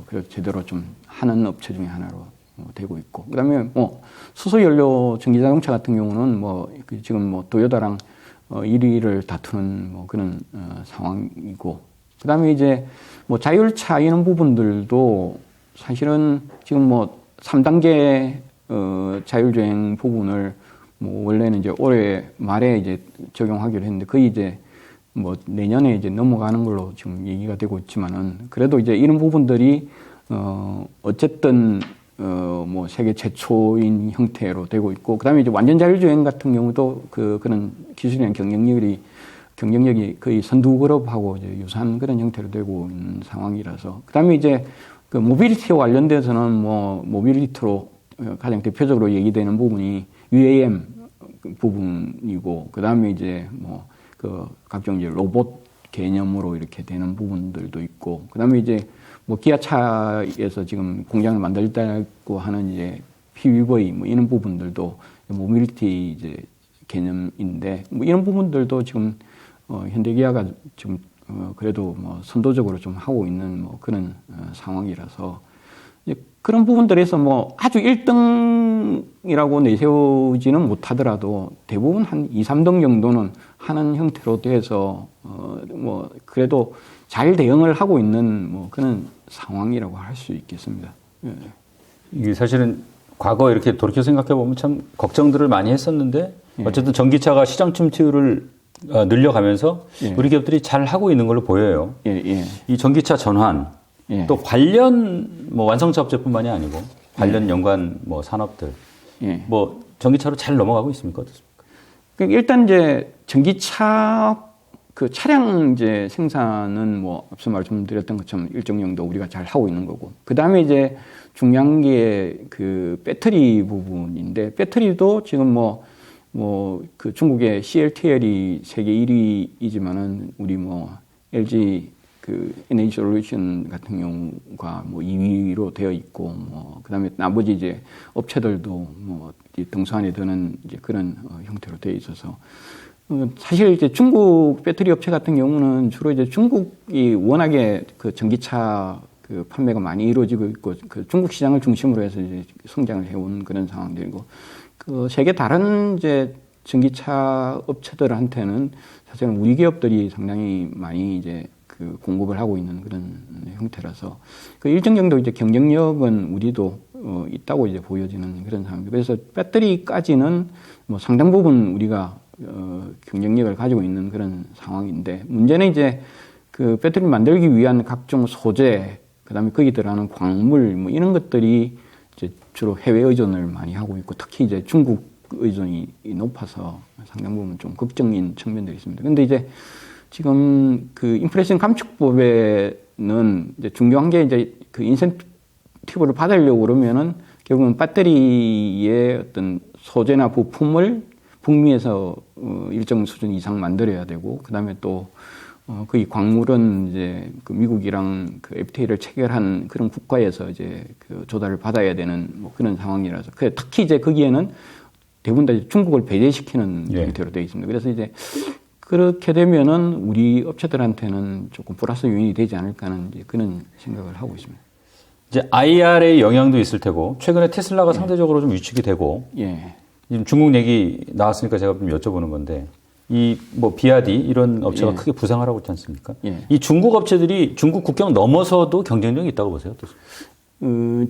그래도 제대로 좀 하는 업체 중에 하나로 되고 있고, 그다음에 뭐 수소 연료 전기 자동차 같은 경우는 뭐 지금 뭐 도요타랑 1위를 다투는 뭐 그런 상황이고, 그다음에 이제 뭐 자율차 이런 부분들도 사실은 지금 뭐 3단계 자율주행 부분을 뭐 원래는 이제 올해 말에 이제 적용하기로 했는데, 거의 이제 뭐 내년에 이제 넘어가는 걸로 지금 얘기가 되고 있지만은, 그래도 이제 이런 부분들이 어쨌든 뭐 세계 최초인 형태로 되고 있고, 그다음에 이제 완전 자율주행 같은 경우도 그런 기술이나 경쟁력이 거의 선두 그룹하고 이제 유사한 그런 형태로 되고 있는 상황이라서, 그다음에 이제 그 모빌리티와 관련돼서는 뭐 모빌리티로 가장 대표적으로 얘기되는 부분이 UAM 부분이고, 그다음에 이제 뭐 그 각종 이제 로봇 개념으로 이렇게 되는 부분들도 있고, 그다음에 이제 뭐 기아차에서 지금 공장을 만들다고 하는 이제 PV 뭐 이런 부분들도 모빌리티 이제 개념인데, 뭐 이런 부분들도 지금 현대기아가 지금 그래도 뭐 선도적으로 좀 하고 있는 뭐 그런 상황이라서, 이제 그런 부분들에서 뭐 아주 1등이라고 내세우지는 못하더라도 대부분 한 2, 3등 정도는 하는 형태로 돼서 뭐 그래도 잘 대응을 하고 있는 뭐 그런 상황이라고 할 수 있겠습니다. 예. 이게 사실은 과거 이렇게 돌이켜 생각해 보면 참 걱정들을 많이 했었는데, 어쨌든 전기차가 시장 침투율을 늘려가면서 우리 기업들이 잘 하고 있는 걸로 보여요. 이 전기차 전환, 또 관련 뭐 완성차 업체뿐만이 아니고 관련 연관 뭐 산업들, 뭐 전기차로 잘 넘어가고 있습니까? 어떻습니까? 그러니까 일단 이제 전기차 그 차량 이제 생산은 뭐 앞서 말씀드렸던 것처럼 일정 정도 우리가 잘 하고 있는 거고, 그 다음에 이제 중요한 게 그 배터리 부분인데, 배터리도 지금 뭐 그 중국의 CLTL이 세계 1위이지만은 우리 뭐 LG 그 에너지 솔루션 같은 경우가 뭐 2위로 되어 있고, 뭐 그다음에 나머지 이제 업체들도 뭐 등수 안에 드는 이제 그런 형태로 되어 있어서, 사실 이제 중국 배터리 업체 같은 경우는 주로 이제 중국이 워낙에 그 전기차 그 판매가 많이 이루어지고 있고, 그 중국 시장을 중심으로 해서 이제 성장을 해온 그런 상황들이고, 그 세계 다른 이제 전기차 업체들한테는 사실은 우리 기업들이 상당히 많이 이제 그 공급을 하고 있는 그런 형태라서, 그 일정 정도 이제 경쟁력은 우리도 있다고 이제 보여지는 그런 상황입니다. 그래서 배터리까지는 뭐 상당 부분 우리가 경쟁력을 가지고 있는 그런 상황인데, 문제는 이제 그 배터리를 만들기 위한 각종 소재, 그다음에 거기 들어가는 광물 뭐 이런 것들이 이제 주로 해외 의존을 많이 하고 있고, 특히 이제 중국 의존이 높아서 상당 부분 좀 걱정인 측면들이 있습니다. 근데 이제 지금 그 인플레이션 감축법에는 이제 중요한 게 이제 그 인센티브를 받으려고 그러면은 결국은 배터리의 어떤 소재나 부품을 북미에서 일정 수준 이상 만들어야 되고, 그 다음에 또 거의 광물은 이제 그 미국이랑 그 FTA를 체결한 그런 국가에서 이제 그 조달을 받아야 되는 뭐 그런 상황이라서, 특히 이제 거기에는 대부분 다 중국을 배제시키는 형태로 되어 있습니다. 그래서 이제 그렇게 되면은 우리 업체들한테는 조금 플러스 요인이 되지 않을까 하는 이제 그런 생각을 하고 있습니다. 이제 IRA 영향도 있을 테고, 최근에 테슬라가 상대적으로 좀 위축이 되고, 지금 중국 얘기 나왔으니까 제가 좀 여쭤보는 건데, 이 뭐 비아디 이런 업체가 크게 부상을 하고 있지 않습니까? 이 중국 업체들이 중국 국경 넘어서도 경쟁력이 있다고 보세요?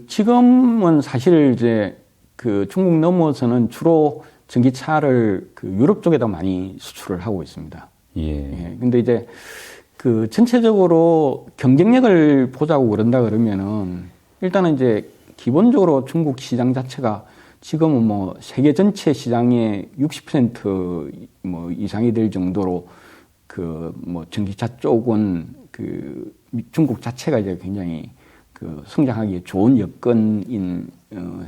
지금은 사실 이제 그 중국 넘어서는 주로 전기차를 그 유럽 쪽에다 많이 수출을 하고 있습니다. 근데 이제 그 전체적으로 경쟁력을 보자고 그러면은 일단은 이제 기본적으로 중국 시장 자체가 지금은 뭐 세계 전체 시장의 60% 이상이 될 정도로 그 뭐 전기차 쪽은 그 중국 자체가 이제 굉장히 그 성장하기에 좋은 여건인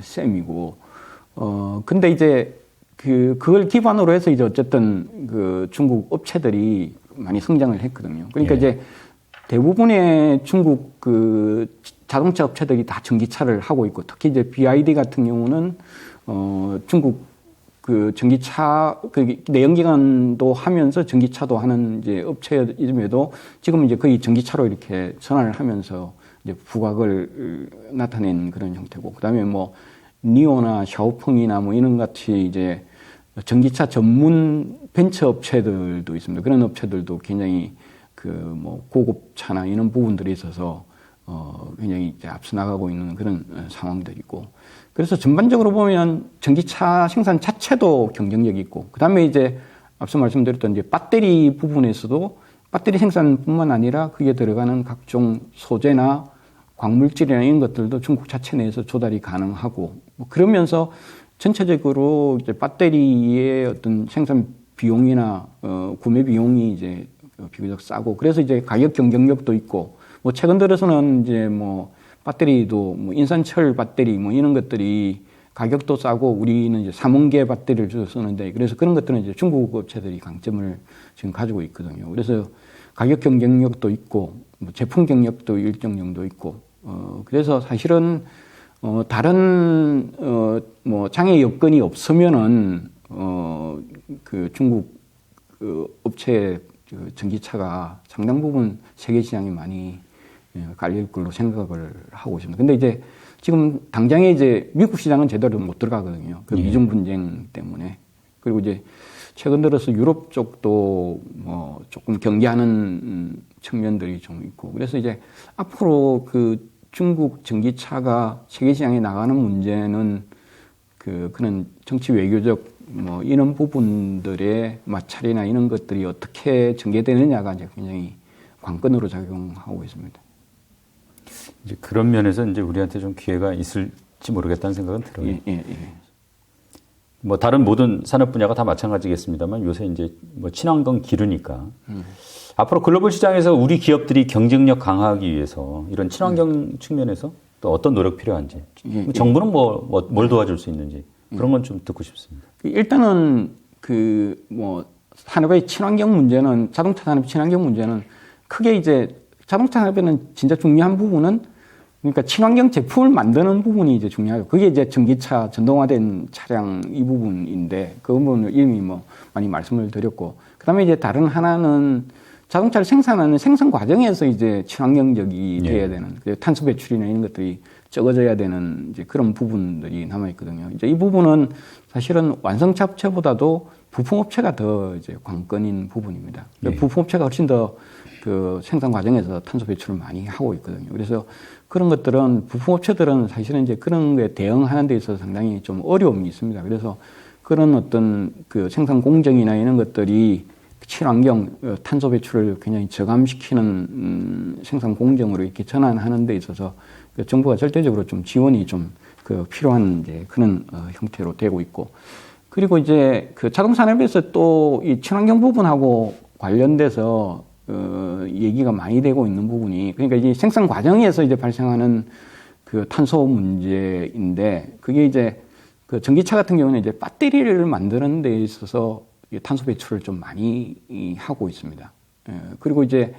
셈이고, 근데 이제 그걸 기반으로 해서 이제 어쨌든 그 중국 업체들이 많이 성장을 했거든요. 그러니까 이제 대부분의 중국 그 자동차 업체들이 다 전기차를 하고 있고, 특히 이제 BYD 같은 경우는 중국 그 전기차 그 내연기관도 하면서 전기차도 하는 이제 업체임에도 지금 이제 거의 전기차로 이렇게 전환을 하면서 이제 부각을 나타낸 그런 형태고, 그다음에 뭐 니오나 샤오펑이나 뭐 이런 같이 이제 전기차 전문 벤처 업체들도 있습니다. 그런 업체들도 굉장히 그 뭐 고급차나 이런 부분들이 있어서 굉장히 이제 앞서 나가고 있는 그런 상황들이고, 그래서 전반적으로 보면 전기차 생산 자체도 경쟁력이 있고, 그 다음에 이제 앞서 말씀드렸던 이제 배터리 부분에서도 배터리 생산뿐만 아니라 그게 들어가는 각종 소재나 광물질이나 이런 것들도 중국 자체 내에서 조달이 가능하고, 뭐 그러면서 전체적으로 이제 배터리의 어떤 생산 비용이나 구매 비용이 이제 비교적 싸고, 그래서 이제 가격 경쟁력도 있고, 뭐 최근 들어서는 이제 뭐 배터리도 뭐 인산철 배터리 뭐 이런 것들이 가격도 싸고, 우리는 이제 삼원계 배터리를 주로 쓰는데, 그래서 그런 것들은 이제 중국 업체들이 강점을 지금 가지고 있거든요. 그래서 가격 경쟁력도 있고, 뭐 제품 경력도 일정 정도 있고, 그래서 사실은 다른 뭐 장애 여건이 없으면은 그 중국 그 업체 그 전기차가 상당 부분 세계 시장에 많이 깔릴 걸로 생각을 하고 있습니다. 근데 이제 지금 당장에 이제 미국 시장은 제대로 못 들어가거든요. 그 미중 분쟁 때문에. 그리고 이제 최근 들어서 유럽 쪽도 뭐 조금 경계하는 측면들이 좀 있고, 그래서 이제 앞으로 그 중국 전기차가 세계 시장에 나가는 문제는 그런 정치 외교적 뭐 이런 부분들의 마찰이나 이런 것들이 어떻게 전개되느냐가 이제 굉장히 관건으로 작용하고 있습니다. 이제 그런 면에서 이제 우리한테 좀 기회가 있을지 모르겠다는 생각은 들어요. 뭐 다른 모든 산업 분야가 다 마찬가지겠습니다만, 요새 이제 뭐 친환경 기르니까 앞으로 글로벌 시장에서 우리 기업들이 경쟁력 강화하기 위해서 이런 친환경 측면에서 또 어떤 노력 필요한지, 정부는 뭘 도와줄 수 있는지 그런 건 좀 듣고 싶습니다. 일단은 그 뭐 산업의 친환경 문제는, 자동차 산업 친환경 문제는 크게 이제 자동차 산업에는 진짜 중요한 부분은, 그러니까 친환경 제품을 만드는 부분이 이제 중요하죠. 그게 이제 전기차, 전동화된 차량 이 부분인데, 그 부분을 이미 뭐 많이 말씀을 드렸고, 그 다음에 이제 다른 하나는 자동차를 생산하는 생산 과정에서 이제 친환경적이 돼야 되는, 탄소 배출이나 이런 것들이 적어져야 되는 이제 그런 부분들이 남아있거든요. 이제 이 부분은 사실은 완성차 업체보다도 부품업체가 더 이제 관건인 부분입니다. 부품업체가 훨씬 더 그 생산 과정에서 탄소 배출을 많이 하고 있거든요. 그래서 그런 것들은 부품업체들은 사실은 이제 그런 거에 대응하는 데 있어서 상당히 좀 어려움이 있습니다. 그래서 그런 어떤 그 생산 공정이나 이런 것들이 친환경 탄소 배출을 굉장히 저감시키는 생산 공정으로 이렇게 전환하는 데 있어서 정부가 절대적으로 좀 지원이 좀 그 필요한 이제 그런 형태로 되고 있고, 그리고 이제 그 자동차 산업에서 또 이 친환경 부분하고 관련돼서 얘기가 많이 되고 있는 부분이 그러니까 이제 생산 과정에서 이제 발생하는 그 탄소 문제인데 그게 이제 그 전기차 같은 경우는 이제 배터리를 만드는 데 있어서 탄소 배출을 좀 많이 하고 있습니다. 그리고 이제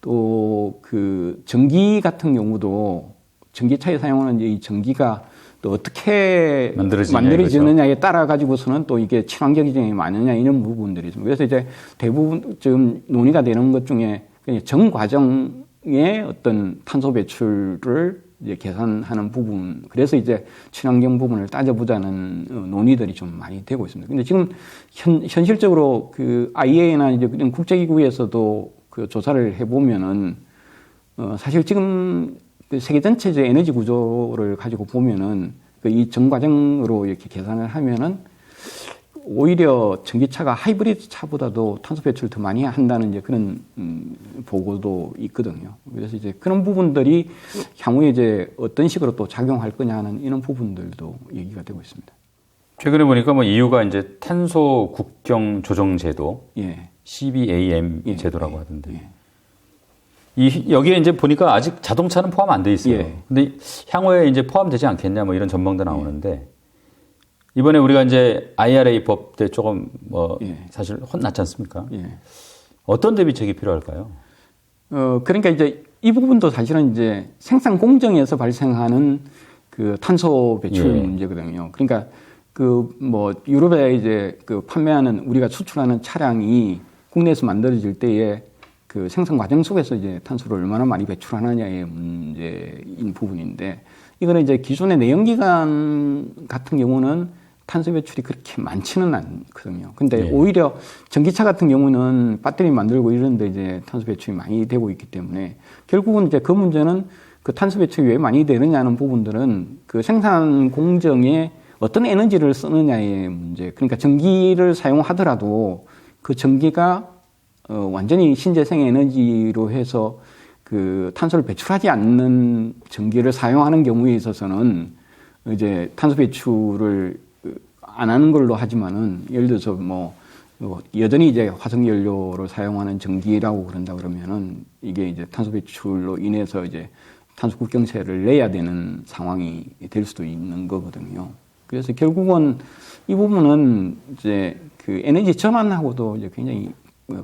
또 그 전기 같은 경우도 전기차에 사용하는 이제 이 전기가 또 어떻게 만들어지느냐에 따라 가지고서는 또 이게 친환경 기준이 많으냐 이런 부분들이 있습니다. 그래서 이제 대부분 지금 논의가 되는 것 중에 전 과정의 어떤 탄소 배출을 이제 계산하는 부분, 그래서 이제 친환경 부분을 따져보자는 논의들이 좀 많이 되고 있습니다. 근데 지금 현실적으로 그 IEA나 이제 국제기구에서도 그 조사를 해보면은 사실 지금 그 세계 전체 이제 에너지 구조를 가지고 보면은 그 이 전 과정으로 이렇게 계산을 하면은 오히려 전기차가 하이브리드 차보다도 탄소 배출을 더 많이 한다는 이제 그런 보고도 있거든요. 그래서 이제 그런 부분들이 향후에 이제 어떤 식으로 또 작용할 거냐 하는 이런 부분들도 얘기가 되고 있습니다. 최근에 보니까 뭐 EU가 이제 탄소 국경 조정 제도, 예. CBAM 제도라고 하던데. 여기에 이제 보니까 아직 자동차는 포함 안 돼 있어요. 예. 근데 향후에 이제 포함되지 않겠냐 뭐 이런 전망도 나오는데 이번에 우리가 이제 IRA 법 때 조금 뭐 사실 혼났지 않습니까? 어떤 대비책이 필요할까요? 그러니까 이제 이 부분도 사실은 이제 생산 공정에서 발생하는 그 탄소 배출 문제거든요. 그러니까 그 뭐 유럽에 이제 그 판매하는 우리가 수출하는 차량이 국내에서 만들어질 때에 그 생산 과정 속에서 이제 탄소를 얼마나 많이 배출하느냐의 문제인 부분인데 이거는 이제 기존의 내연기관 같은 경우는 탄소 배출이 그렇게 많지는 않거든요. 근데 오히려 전기차 같은 경우는 배터리 만들고 이런데 이제 탄소 배출이 많이 되고 있기 때문에 결국은 이제 그 문제는 그 탄소 배출이 왜 많이 되느냐는 부분들은 그 생산 공정에 어떤 에너지를 쓰느냐의 문제. 그러니까 전기를 사용하더라도 그 전기가 완전히 신재생 에너지로 해서 그 탄소를 배출하지 않는 전기를 사용하는 경우에 있어서는 이제 탄소 배출을 안 하는 걸로 하지만은 예를 들어서 뭐 여전히 이제 화석 연료를 사용하는 전기라고 그런다 그러면은 이게 이제 탄소 배출로 인해서 이제 탄소 국경세를 내야 되는 상황이 될 수도 있는 거거든요. 그래서 결국은 이 부분은 이제 그 에너지 전환하고도 이제 굉장히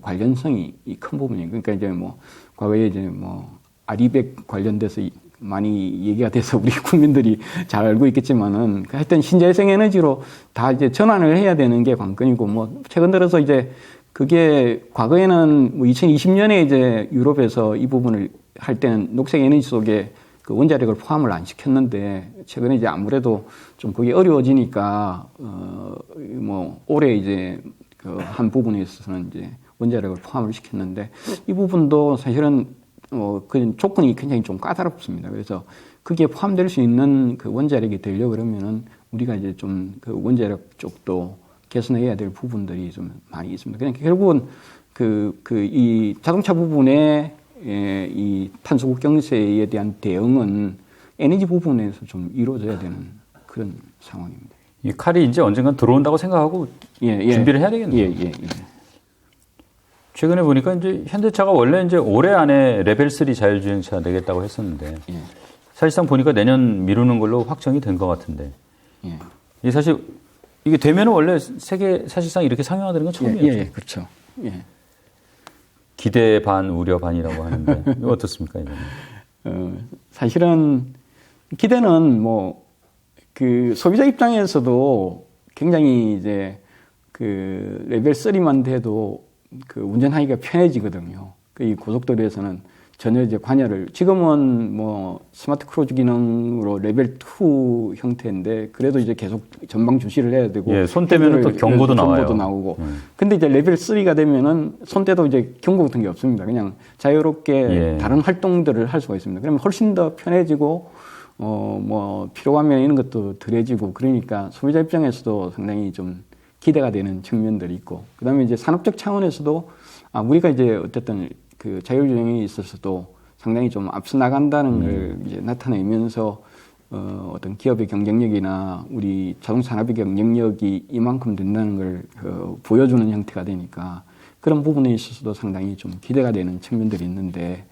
관련성이 큰 부분이에요. 그러니까 이제 뭐 과거에 이제 뭐 아리백 관련돼서 많이 얘기가 돼서 우리 국민들이 잘 알고 있겠지만은 하여튼 신재생 에너지로 다 이제 전환을 해야 되는 게 관건이고 뭐 최근 들어서 이제 그게 과거에는 뭐 2020년에 이제 유럽에서 이 부분을 할 때는 녹색 에너지 속에 그 원자력을 포함을 안 시켰는데 최근에 이제 아무래도 좀 그게 어려워지니까 뭐 올해 이제 그 한 부분에 있어서는 이제 원자력을 포함을 시켰는데 이 부분도 사실은 그 조건이 굉장히 좀 까다롭습니다. 그래서 그게 포함될 수 있는 그 원자력이 되려 그러면은 우리가 이제 좀 그 원자력 쪽도 개선해야 될 부분들이 좀 많이 있습니다. 그러니까 결국은 이 자동차 부분에 이 탄소 국경세에 대한 대응은 에너지 부분에서 좀 이루어져야 되는 그런 상황입니다. 이 칼이 이제 언젠간 들어온다고 생각하고 준비를 해야 되겠네요. 최근에 보니까 이제 현대차가 원래 이제 올해 안에 레벨 3 자율주행차 내겠다고 했었는데 사실상 보니까 내년 미루는 걸로 확정이 된 것 같은데 이 사실 이게 되면은 원래 세계 사실상 이렇게 상용화되는 건 처음이었죠. 그렇죠. 기대 반 우려 반이라고 하는데 이거 어떻습니까 이거는? 사실은 기대는 뭐 그 소비자 입장에서도 굉장히 이제 그 레벨 3만 돼도 그 운전하기가 편해지거든요. 이 고속도로에서는 전혀 이제 관여를 지금은 뭐 스마트 크루즈 기능으로 레벨 2 형태인데 그래도 이제 계속 전방 주시를 해야 되고 손 떼면은 또 경고도 나오고. 근데 이제 레벨 3가 되면은 손 떼도 이제 경고 같은 게 없습니다. 그냥 자유롭게 다른 활동들을 할 수가 있습니다. 그러면 훨씬 더 편해지고 뭐 피로감이나 이런 것도 덜해지고 그러니까 소비자 입장에서도 상당히 좀 기대가 되는 측면들이 있고 그다음에 이제 산업적 차원에서도 우리가 이제 어쨌든 그 자율주행에 있어서도 상당히 좀 앞서 나간다는 걸 이제 나타내면서 어떤 기업의 경쟁력이나 우리 자동차 산업의 경쟁력이 이만큼 된다는 걸 보여주는 형태가 되니까 그런 부분에 있어서도 상당히 좀 기대가 되는 측면들이 있는데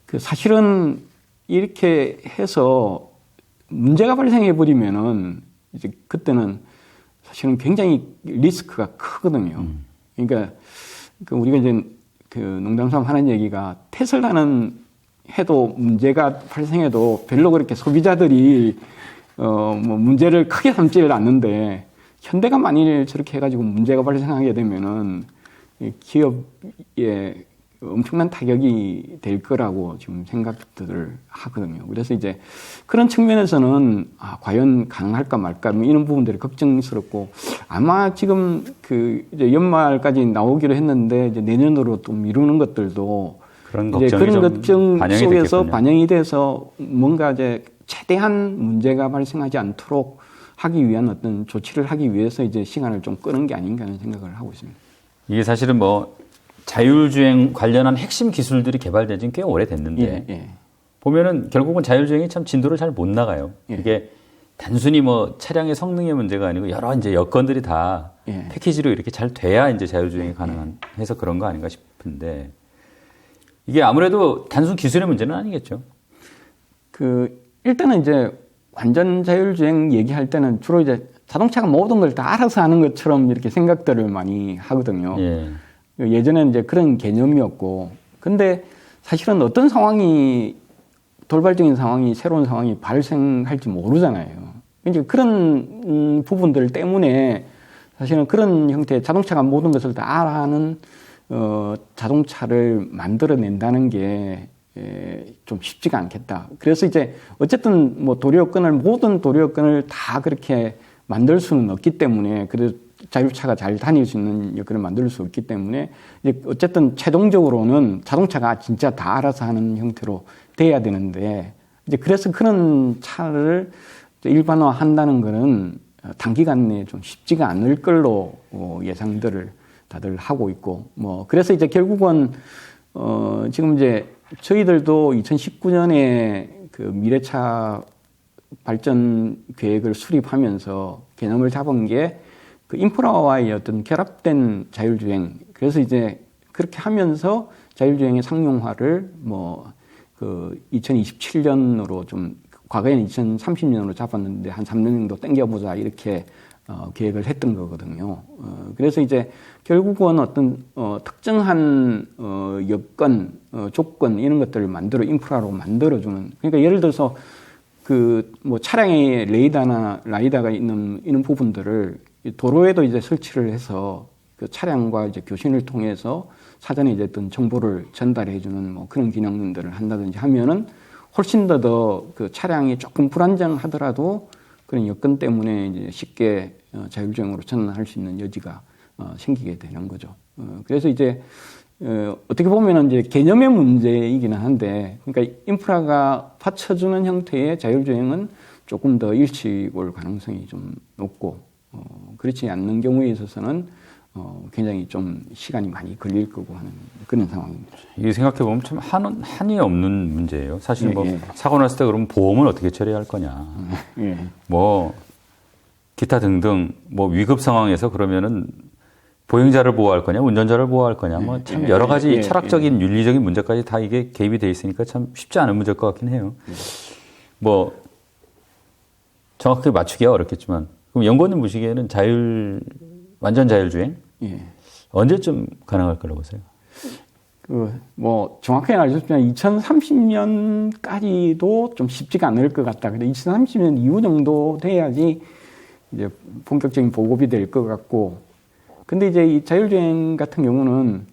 그 사실은 이렇게 해서 문제가 발생해 버리면은 이제 그때는 사실은 굉장히 리스크가 크거든요. 그러니까 그 우리가 이제 그 농담삼 하는 얘기가 테슬라는 해도 문제가 발생해도 별로 그렇게 소비자들이 뭐 문제를 크게 삼지를 않는데 현대가 만일 저렇게 해가지고 문제가 발생하게 되면은 기업에 엄청난 타격이 될 거라고 지금 생각들을 하거든요. 그래서 이제 그런 측면에서는 과연 가능할까 말까 이런 부분들이 걱정스럽고 아마 지금 그 이제 연말까지 나오기로 했는데 이제 내년으로 또 미루는 것들도 그런 걱정 반영이 속에서 됐겠군요. 반영이 돼서 뭔가 이제 최대한 문제가 발생하지 않도록 하기 위한 어떤 조치를 하기 위해서 이제 시간을 좀 끄는 게 아닌가 하는 생각을 하고 있습니다. 이게 사실은 뭐 자율주행 관련한 핵심 기술들이 개발된 지는 꽤 오래됐는데 보면은 결국은 자율주행이 참 진도를 잘 못 나가요. 이게 단순히 뭐 차량의 성능의 문제가 아니고 여러 이제 여건들이 다 패키지로 이렇게 잘 돼야 이제 자율주행이 가능해서 그런 거 아닌가 싶은데 이게 아무래도 단순 기술의 문제는 아니겠죠. 그 일단은 이제 완전 자율주행 얘기할 때는 주로 이제 자동차가 모든 걸 다 알아서 하는 것처럼 이렇게 생각들을 많이 하거든요. 예전에는 이제 그런 개념이었고, 근데 사실은 어떤 상황이 돌발적인 상황이 새로운 상황이 발생할지 모르잖아요. 이제 그런 부분들 때문에 사실은 그런 형태의 자동차가 모든 것을 다 알아하는 자동차를 만들어낸다는 게 좀 쉽지가 않겠다. 그래서 이제 어쨌든 뭐 모든 도로 여건을 다 그렇게 만들 수는 없기 때문에 그래도 자율차가 잘 다닐 수 있는 여건을 만들 수 없기 때문에 이제 어쨌든 최종적으로는 자동차가 진짜 다 알아서 하는 형태로 돼야 되는데 이제 그래서 그런 차를 일반화한다는 거는 단기간 내에 좀 쉽지가 않을 걸로 예상들을 다들 하고 있고 뭐 그래서 이제 결국은 지금 이제 저희들도 2019년에 그 미래차 발전 계획을 수립하면서 개념을 잡은 게 그 인프라와의 어떤 결합된 자율주행. 그래서 이제 그렇게 하면서 자율주행의 상용화를 뭐 그 2027년으로 좀 과거에는 2030년으로 잡았는데 한 3년 정도 땡겨보자 이렇게 계획을 했던 거거든요. 그래서 이제 결국은 어떤 특정한 여건, 조건 이런 것들을 인프라로 만들어주는. 그러니까 예를 들어서 그 뭐 차량에 라이다가 있는 이런 부분들을 도로에도 이제 설치를 해서 그 차량과 이제 교신을 통해서 사전에 이제 어떤 정보를 전달해주는 뭐 그런 기능들을 한다든지 하면은 훨씬 더 그 차량이 조금 불안정하더라도 그런 여건 때문에 이제 쉽게 자율주행으로 전환할 수 있는 여지가 생기게 되는 거죠. 그래서 이제 어떻게 보면은 이제 개념의 문제이기는 한데, 그러니까 인프라가 받쳐주는 형태의 자율주행은 조금 더 일찍 올 가능성이 좀 높고, 그렇지 않는 경우에 있어서는 굉장히 좀 시간이 많이 걸릴 거고 하는 그런 상황입니다. 이게 생각해보면 참 한이 없는 문제예요. 사실 뭐 사고 났을 때 그러면 보험을 어떻게 처리할 거냐. 뭐 기타 등등 뭐 위급 상황에서 그러면은 보행자를 보호할 거냐, 운전자를 보호할 거냐, 뭐 참 여러 가지 철학적인 윤리적인 문제까지 다 이게 개입이 돼 있으니까 참 쉽지 않은 문제일 것 같긴 해요. 뭐 정확하게 맞추기가 어렵겠지만 그럼 연구원님 보시기에는 완전 자율주행 언제쯤 가능할 거라고 보세요? 뭐 정확하게는 알 수 없지만 2030년까지도 좀 쉽지가 않을 것 같다. 근데 2030년 이후 정도 돼야지 이제 본격적인 보급이 될 것 같고. 근데 이제 이 자율주행 같은 경우는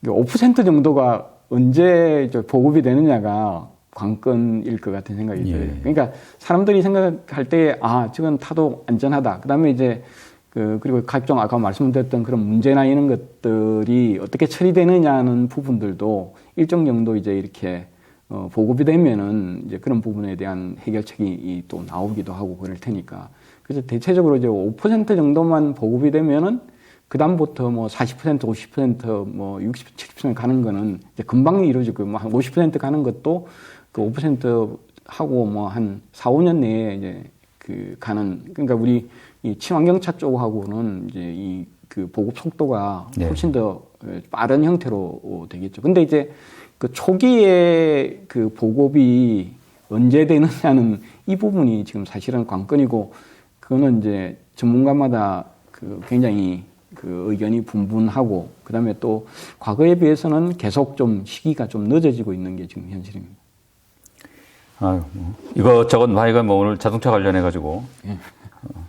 5% 정도가 언제 보급이 되느냐가 관건일 것 같은 생각이 들어요. 그러니까 사람들이 생각할 때, 저건 타도 안전하다. 그 다음에 이제 그리고 각종 아까 말씀드렸던 그런 문제나 이런 것들이 어떻게 처리되느냐는 부분들도 일정 정도 이제 이렇게 보급이 되면은 이제 그런 부분에 대한 해결책이 또 나오기도 하고 그럴 테니까. 그래서 대체적으로 이제 5% 정도만 보급이 되면은 그다음부터 뭐 40%, 50%, 뭐 60, 70% 가는 거는 이제 금방 이루어지고, 뭐 한 50% 가는 것도 그 5% 하고 뭐 한 4, 5년 내에 이제 그러니까 우리 이 친환경차 쪽하고는 이제 그 보급 속도가 훨씬 더 빠른 형태로 되겠죠. 근데 이제 그 초기에 그 보급이 언제 되느냐는 이 부분이 지금 사실은 관건이고, 그거는 이제 전문가마다 그 굉장히 그 의견이 분분하고, 그 다음에 또 과거에 비해서는 계속 좀 시기가 좀 늦어지고 있는 게 지금 현실입니다. 아유, 뭐 이것저것 많이가 뭐 오늘 자동차 관련해가지고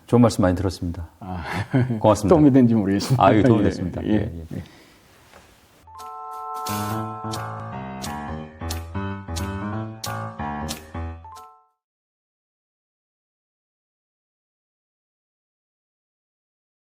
좋은 말씀 많이 들었습니다. 고맙습니다. 도움이 된지 모르겠습니다. 아유, 도움이 됐습니다. 예. 예.